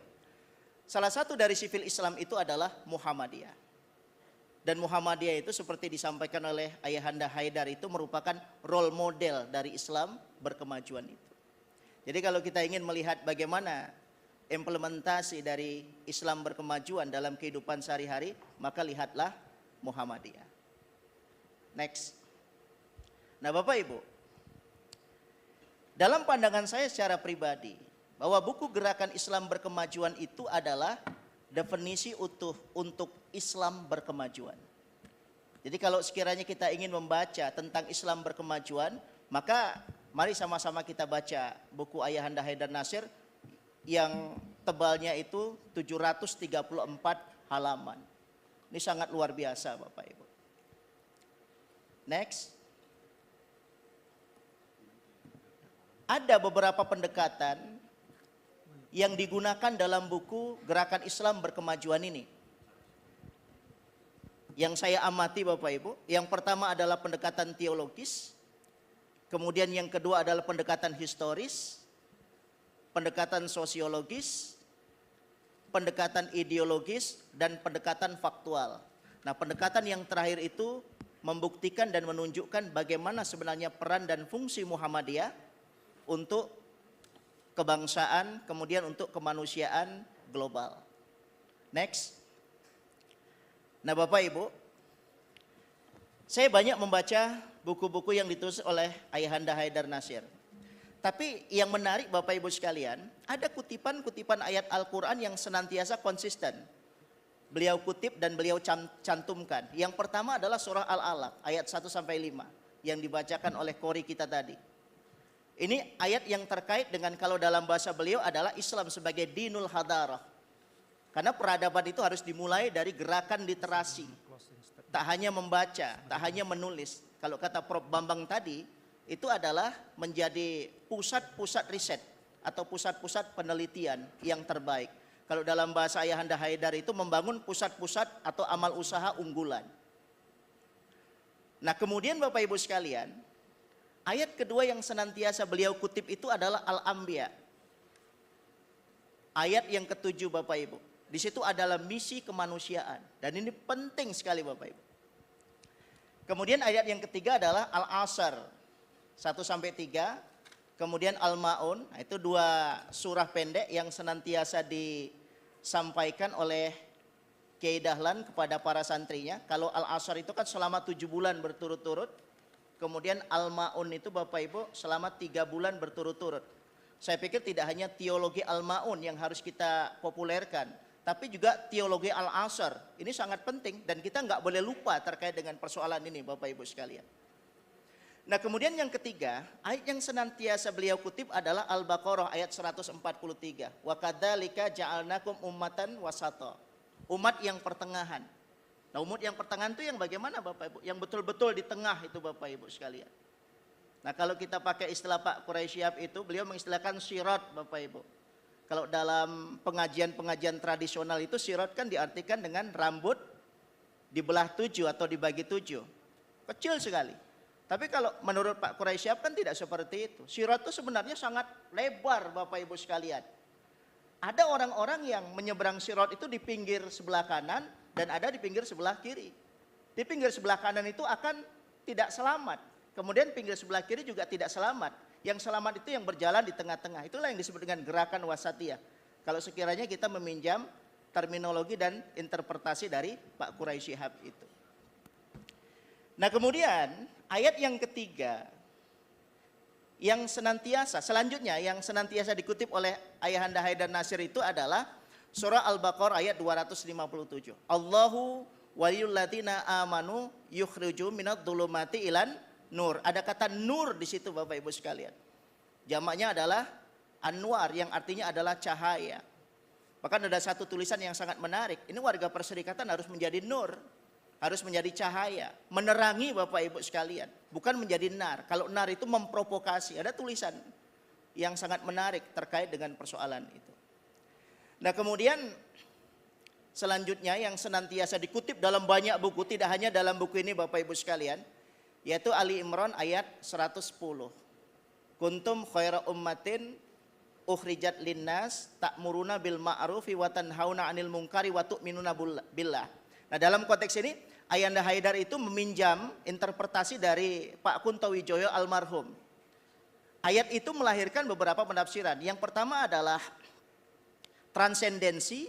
[SPEAKER 4] salah satu dari sipil Islam itu adalah Muhammadiyah. Dan Muhammadiyah itu seperti disampaikan oleh Ayahanda Haidar itu merupakan role model dari Islam berkemajuan itu. Jadi kalau kita ingin melihat bagaimana implementasi dari Islam berkemajuan dalam kehidupan sehari-hari, maka lihatlah Muhammadiyah. Next. Nah Bapak Ibu, dalam pandangan saya secara pribadi, bahwa buku Gerakan Islam Berkemajuan itu adalah definisi utuh untuk Islam berkemajuan. Jadi kalau sekiranya kita ingin membaca tentang Islam berkemajuan, maka mari sama-sama kita baca buku Ayahanda Haidar Nasir yang tebalnya itu 734 halaman. Ini sangat luar biasa Bapak Ibu. Next. Ada beberapa pendekatan yang digunakan dalam buku Gerakan Islam Berkemajuan ini. Yang saya amati Bapak Ibu, yang pertama adalah pendekatan teologis, kemudian yang kedua adalah pendekatan historis, pendekatan sosiologis, pendekatan ideologis, dan pendekatan faktual. Nah, pendekatan yang terakhir itu membuktikan dan menunjukkan bagaimana sebenarnya peran dan fungsi Muhammadiyah untuk kebangsaan, kemudian untuk kemanusiaan global. Next. Nah Bapak Ibu, saya banyak membaca buku-buku yang ditulis oleh Ayahanda Haidar Nasir. Tapi yang menarik Bapak Ibu sekalian, ada kutipan-kutipan ayat Al-Quran yang senantiasa konsisten. Beliau kutip dan beliau cantumkan. Yang pertama adalah surah Al-Alaq ayat 1-5 yang dibacakan oleh Qori kita tadi. Ini ayat yang terkait dengan kalau dalam bahasa beliau adalah Islam sebagai dinul hadarah. Karena peradaban itu harus dimulai dari gerakan literasi. Tak hanya membaca, tak hanya menulis. Kalau kata Prof. Bambang tadi, itu adalah menjadi pusat-pusat riset atau pusat-pusat penelitian yang terbaik. Kalau dalam bahasa Ayahanda Haidar itu membangun pusat-pusat atau amal usaha unggulan. Nah kemudian Bapak Ibu sekalian, ayat kedua yang senantiasa beliau kutip itu adalah Al-Anbiya. Ayat yang ketujuh Bapak Ibu. Di situ adalah misi kemanusiaan. Dan ini penting sekali Bapak Ibu. Kemudian ayat yang ketiga adalah Al-Asr 1-3. Kemudian Al-Ma'un. Itu dua surah pendek yang senantiasa disampaikan oleh Kiai Dahlan kepada para santrinya. Kalau Al-Asr itu kan selama 7 bulan berturut-turut. Kemudian Al-Ma'un itu Bapak Ibu selama 3 bulan berturut-turut. Saya pikir tidak hanya teologi Al-Ma'un yang harus kita populerkan, tapi juga teologi Al-Asr. Ini sangat penting dan kita nggak boleh lupa terkait dengan persoalan ini Bapak Ibu sekalian. Nah kemudian yang ketiga, ayat yang senantiasa beliau kutip adalah Al-Baqarah ayat 143. Wa kadzalika ja'alnakum ummatan wasata. Umat yang pertengahan. Nah umat yang pertengahan itu yang bagaimana Bapak Ibu? Yang betul-betul di tengah itu Bapak Ibu sekalian. Nah kalau kita pakai istilah Pak Quraisy Shihab itu, beliau mengistilahkan sirat Bapak Ibu. Kalau dalam pengajian-pengajian tradisional itu sirat kan diartikan dengan rambut dibelah 7 atau dibagi 7. Kecil sekali. Tapi kalau menurut Pak Quraisy Shihab kan tidak seperti itu. Sirat itu sebenarnya sangat lebar Bapak Ibu sekalian. Ada orang-orang yang menyeberang sirat itu di pinggir sebelah kanan dan ada di pinggir sebelah kiri. Di pinggir sebelah kanan itu akan tidak selamat. Kemudian pinggir sebelah kiri juga tidak selamat. Yang selamat itu yang berjalan di tengah-tengah. Itulah yang disebut dengan gerakan wasatiyah. Kalau sekiranya kita meminjam terminologi dan interpretasi dari Pak Quraisy Shihab itu. Nah kemudian ayat yang ketiga yang senantiasa, selanjutnya yang senantiasa dikutip oleh Ayahanda Haidar Nasir itu adalah surah Al-Baqarah ayat 257. Allahu waliyul ladzina amanu yukhrijum minadh dhulumati ilan nur. Ada kata nur di situ Bapak Ibu sekalian. Jamaknya adalah anwar yang artinya adalah cahaya. Bahkan ada satu tulisan yang sangat menarik. Ini warga perserikatan harus menjadi nur, harus menjadi cahaya, menerangi Bapak Ibu sekalian, bukan menjadi nar. Kalau nar itu memprovokasi. Ada tulisan yang sangat menarik terkait dengan persoalan itu. Nah, kemudian selanjutnya yang senantiasa dikutip dalam banyak buku, tidak hanya dalam buku ini Bapak Ibu sekalian, yaitu Ali Imran ayat 110. Kuntum khaira ummatin ukhrijat linnas ta'muruna bil ma'rufi wa tanhauna 'anil munkari wa tu'minuna billah. Nah, dalam konteks ini Ayanda Haidar itu meminjam interpretasi dari Pak Kunto Wijoyo almarhum. Ayat itu melahirkan beberapa penafsiran. Yang pertama adalah transendensi,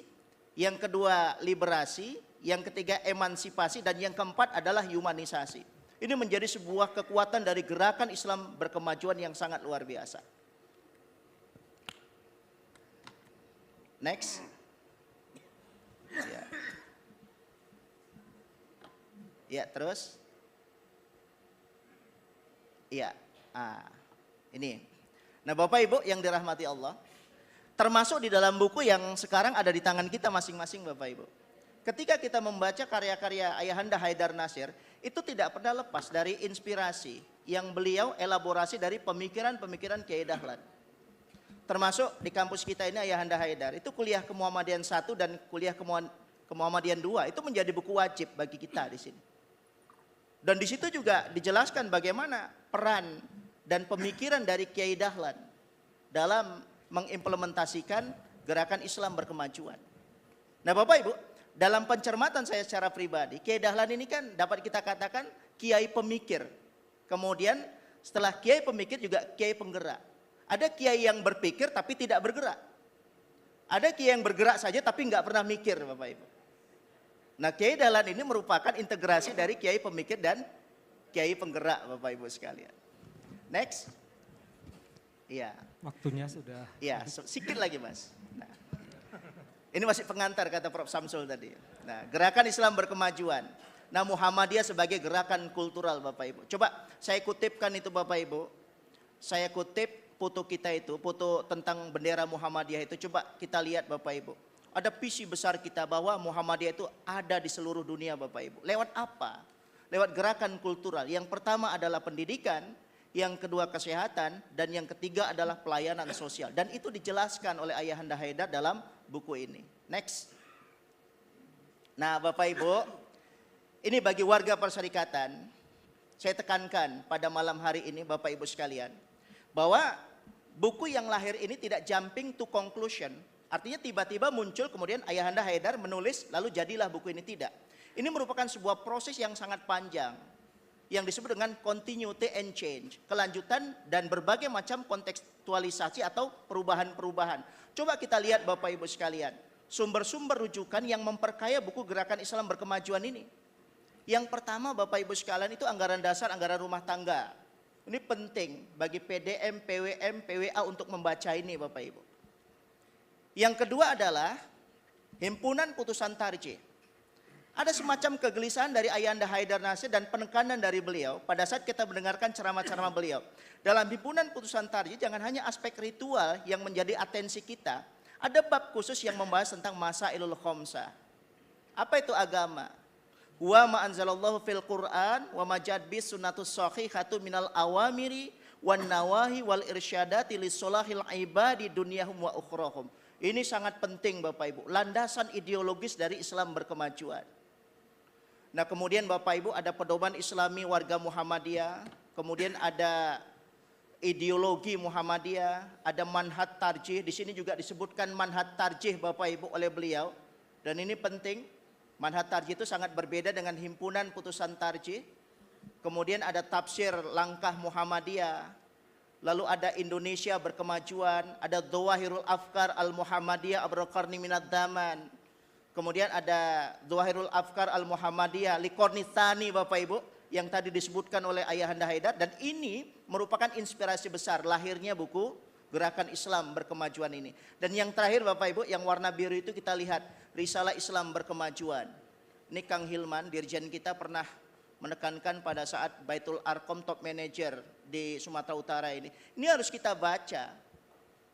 [SPEAKER 4] yang kedua liberasi, yang ketiga emansipasi, dan yang keempat adalah humanisasi. Ini menjadi sebuah kekuatan dari gerakan Islam berkemajuan yang sangat luar biasa. Next. Ya, ya terus. Iya. Ini. Nah, Bapak Ibu yang dirahmati Allah, termasuk di dalam buku yang sekarang ada di tangan kita masing-masing Bapak Ibu. Ketika kita membaca karya-karya Ayahanda Haidar Nasir, itu tidak pernah lepas dari inspirasi yang beliau elaborasi dari pemikiran-pemikiran Kiai Dahlan. Termasuk di kampus kita ini Ayahanda Haidar, itu kuliah Kemuhammadian 1 dan kuliah Kemuhammadian 2 itu menjadi buku wajib bagi kita di sini. Dan di situ juga dijelaskan bagaimana peran dan pemikiran dari Kiai Dahlan dalam mengimplementasikan gerakan Islam berkemajuan. Nah, Bapak Ibu, dalam pencermatan saya secara pribadi, Kiai Dahlan ini kan dapat kita katakan kiai pemikir. Kemudian setelah kiai pemikir juga kiai penggerak. Ada kiai yang berpikir tapi tidak bergerak. Ada kiai yang bergerak saja tapi nggak pernah mikir Bapak Ibu. Nah, Kiai Dahlan ini merupakan integrasi dari kiai pemikir dan kiai penggerak Bapak Ibu sekalian. Next. Iya.
[SPEAKER 1] Waktunya sudah.
[SPEAKER 4] Iya, sedikit lagi Mas. Nah, ini masih pengantar kata Prof. Samsul tadi. Nah, gerakan Islam berkemajuan. Nah, Muhammadiyah sebagai gerakan kultural Bapak Ibu. Coba saya kutipkan itu Bapak Ibu. Saya kutip foto kita itu, foto tentang bendera Muhammadiyah itu. Coba kita lihat Bapak Ibu. Ada visi besar kita bahwa Muhammadiyah itu ada di seluruh dunia Bapak Ibu. Lewat apa? Lewat gerakan kultural. Yang pertama adalah pendidikan, yang kedua kesehatan, dan yang ketiga adalah pelayanan sosial. Dan itu dijelaskan oleh Ayahanda Haidar dalam buku ini. Next. Nah, Bapak Ibu, ini bagi warga perserikatan, saya tekankan pada malam hari ini Bapak Ibu sekalian, bahwa buku yang lahir ini tidak jumping to conclusion. Artinya tiba-tiba muncul kemudian Ayahanda Haidar menulis lalu jadilah buku ini, tidak. Ini merupakan sebuah proses yang sangat panjang yang disebut dengan continuity and change, kelanjutan dan berbagai macam kontekstualisasi atau perubahan-perubahan. Coba kita lihat Bapak Ibu sekalian, sumber-sumber rujukan yang memperkaya buku gerakan Islam berkemajuan ini. Yang pertama Bapak Ibu sekalian itu anggaran dasar, anggaran rumah tangga. Ini penting bagi PDM, PWM, PWA untuk membaca ini Bapak Ibu. Yang kedua adalah himpunan putusan tarjih. Ada semacam kegelisahan dari Ayahanda Haidar Nasir dan penekanan dari beliau pada saat kita mendengarkan ceramah-ceramah beliau. Dalam himpunan putusan tarjih jangan hanya aspek ritual yang menjadi atensi kita. Ada bab khusus yang membahas tentang masailul khamsah. Apa itu agama? Wa ma anzalallahu fil Qur'an wa majad bis sunnatus shahihatu minal awamiri wan nawahi wal irsyadati lissolahil ibadi dunyahum wa ukhrahum. Ini sangat penting Bapak Ibu, landasan ideologis dari Islam berkemajuan. Nah, kemudian Bapak Ibu ada pedoman Islami warga Muhammadiyah, kemudian ada ideologi Muhammadiyah, ada manhaj tarjih. Di sini juga disebutkan manhaj tarjih Bapak Ibu oleh beliau. Dan ini penting, manhaj tarjih itu sangat berbeda dengan himpunan putusan tarjih. Kemudian ada tafsir langkah Muhammadiyah. Lalu ada Indonesia berkemajuan, ada Dhawahirul Afkar Al-Muhammadiyah Abrul Qarni Minad Daman. Kemudian ada Dhawahirul Afkar Al-Muhammadiyah Liqarni Tsani Bapak Ibu yang tadi disebutkan oleh Ayahanda Haidar, dan ini merupakan inspirasi besar lahirnya buku gerakan Islam berkemajuan ini. Dan yang terakhir Bapak Ibu yang warna biru itu kita lihat Risalah Islam Berkemajuan. Ini Kang Hilman, dirjen kita pernah menekankan pada saat Baitul Arqam top manager di Sumatera Utara ini. Ini harus kita baca.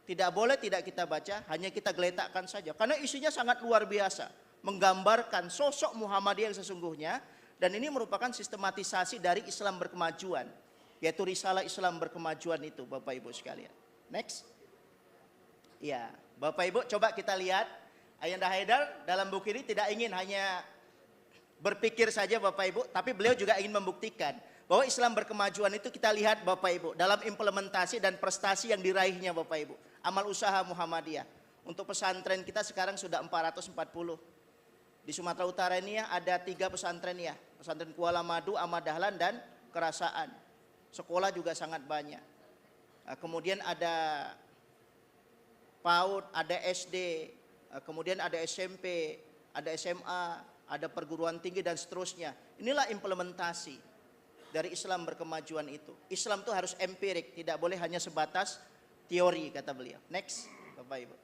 [SPEAKER 4] Tidak boleh tidak kita baca, hanya kita geletakkan saja. Karena isinya sangat luar biasa. Menggambarkan sosok Muhammadiyah yang sesungguhnya. Dan ini merupakan sistematisasi dari Islam berkemajuan. Yaitu risalah Islam berkemajuan itu Bapak Ibu sekalian. Next. Ya, Bapak Ibu coba kita lihat. Ayanda Haidar dalam buku ini tidak ingin hanya berpikir saja Bapak Ibu, tapi beliau juga ingin membuktikan bahwa Islam berkemajuan itu kita lihat Bapak Ibu dalam implementasi dan prestasi yang diraihnya Bapak Ibu. Amal usaha Muhammadiyah. Untuk pesantren kita sekarang sudah 440. Di Sumatera Utara ini ya ada 3 pesantren ya. Pesantren Kuala Madu, Ahmad Dahlan dan Kerasaan. Sekolah juga sangat banyak. Nah, kemudian ada PAUD, ada SD, kemudian ada SMP, ada SMA, ada perguruan tinggi dan seterusnya. Inilah implementasi dari Islam berkemajuan itu. Islam itu harus empirik, tidak boleh hanya sebatas teori kata beliau. Next, Bapak Ibu.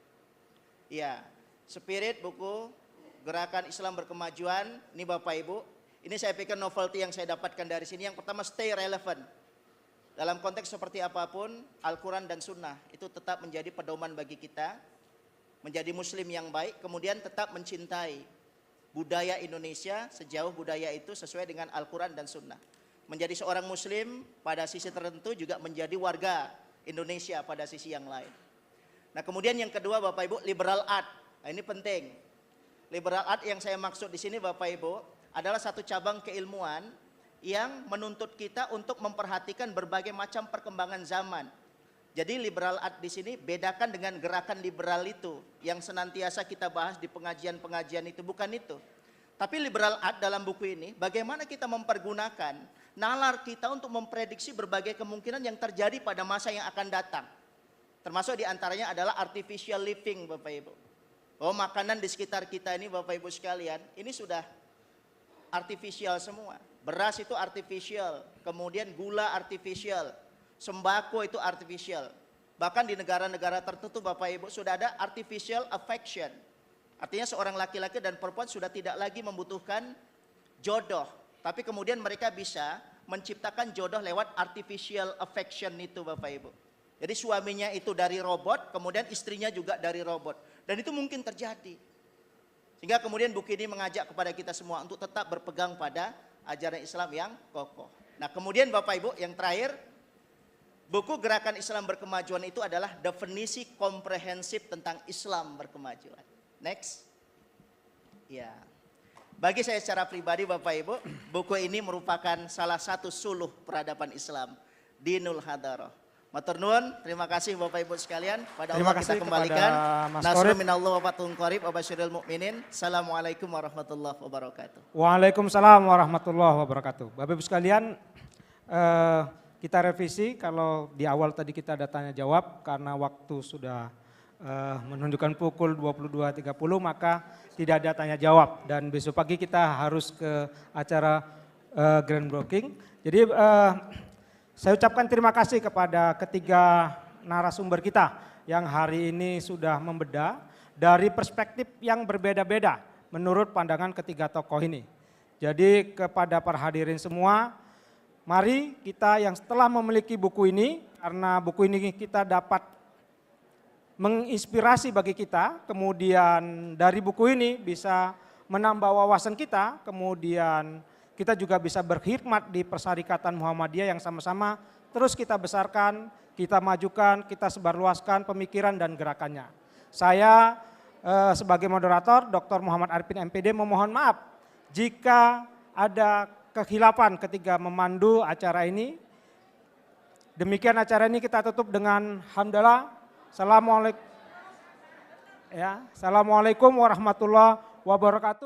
[SPEAKER 4] Ya, spirit buku Gerakan Islam Berkemajuan, ini Bapak Ibu. Ini saya pikir novelty yang saya dapatkan dari sini. Yang pertama, stay relevant. Dalam konteks seperti apapun, Al-Quran dan Sunnah itu tetap menjadi pedoman bagi kita. Menjadi muslim yang baik, kemudian tetap mencintai budaya Indonesia sejauh budaya itu sesuai dengan Al-Quran dan Sunnah. Menjadi seorang muslim pada sisi tertentu juga menjadi warga Indonesia pada sisi yang lain. Nah kemudian yang kedua Bapak Ibu, liberal art. Nah, ini penting. Liberal art yang saya maksud di sini Bapak Ibu adalah satu cabang keilmuan yang menuntut kita untuk memperhatikan berbagai macam perkembangan zaman. Jadi liberal art di sini bedakan dengan gerakan liberal itu yang senantiasa kita bahas di pengajian-pengajian itu, bukan itu. Tapi liberal art dalam buku ini bagaimana kita mempergunakan nalar kita untuk memprediksi berbagai kemungkinan yang terjadi pada masa yang akan datang. Termasuk diantaranya adalah artificial living Bapak Ibu. Bahwa makanan di sekitar kita ini Bapak Ibu sekalian ini sudah artificial semua. Beras itu artificial, kemudian gula artificial. Sembako itu artificial. Bahkan di negara-negara tertentu Bapak Ibu sudah ada artificial affection. Artinya seorang laki-laki dan perempuan sudah tidak lagi membutuhkan jodoh. Tapi kemudian mereka bisa menciptakan jodoh lewat artificial affection itu Bapak Ibu. Jadi suaminya itu dari robot, kemudian istrinya juga dari robot. Dan itu mungkin terjadi. Sehingga kemudian buku ini mengajak kepada kita semua untuk tetap berpegang pada ajaran Islam yang kokoh. Nah kemudian Bapak Ibu yang terakhir, buku Gerakan Islam Berkemajuan itu adalah definisi komprehensif tentang Islam berkemajuan. Next. Ya. Bagi saya secara pribadi Bapak Ibu, buku ini merupakan salah satu suluh peradaban Islam, Dinul Hadarah. Matur nuwun, terima kasih Bapak Ibu sekalian. Pada Allah kita kembalikan. Nasrul minallah wa fathun qarib wa basyiril mu'minin. Assalamualaikum warahmatullahi wabarakatuh.
[SPEAKER 1] Waalaikumsalam warahmatullahi wabarakatuh. Bapak Ibu sekalian, kita revisi kalau di awal tadi kita ada tanya jawab karena waktu sudah menunjukkan pukul 22.30 maka tidak ada tanya jawab dan besok pagi kita harus ke acara grand breaking. Jadi saya ucapkan terima kasih kepada ketiga narasumber kita yang hari ini sudah membedah dari perspektif yang berbeda-beda menurut pandangan ketiga tokoh ini. Jadi kepada para hadirin semua, mari kita yang setelah memiliki buku ini, karena buku ini kita dapat menginspirasi bagi kita, kemudian dari buku ini bisa menambah wawasan kita, kemudian kita juga bisa berkhidmat di Persyarikatan Muhammadiyah yang sama-sama terus kita besarkan, kita majukan, kita sebarluaskan pemikiran dan gerakannya. Saya sebagai moderator Dr. Muhammad Arifin MPD memohon maaf jika ada kekhilafan ketika memandu acara ini. Demikian acara ini kita tutup dengan hamdalah. Assalamualaikum warahmatullahi wabarakatuh.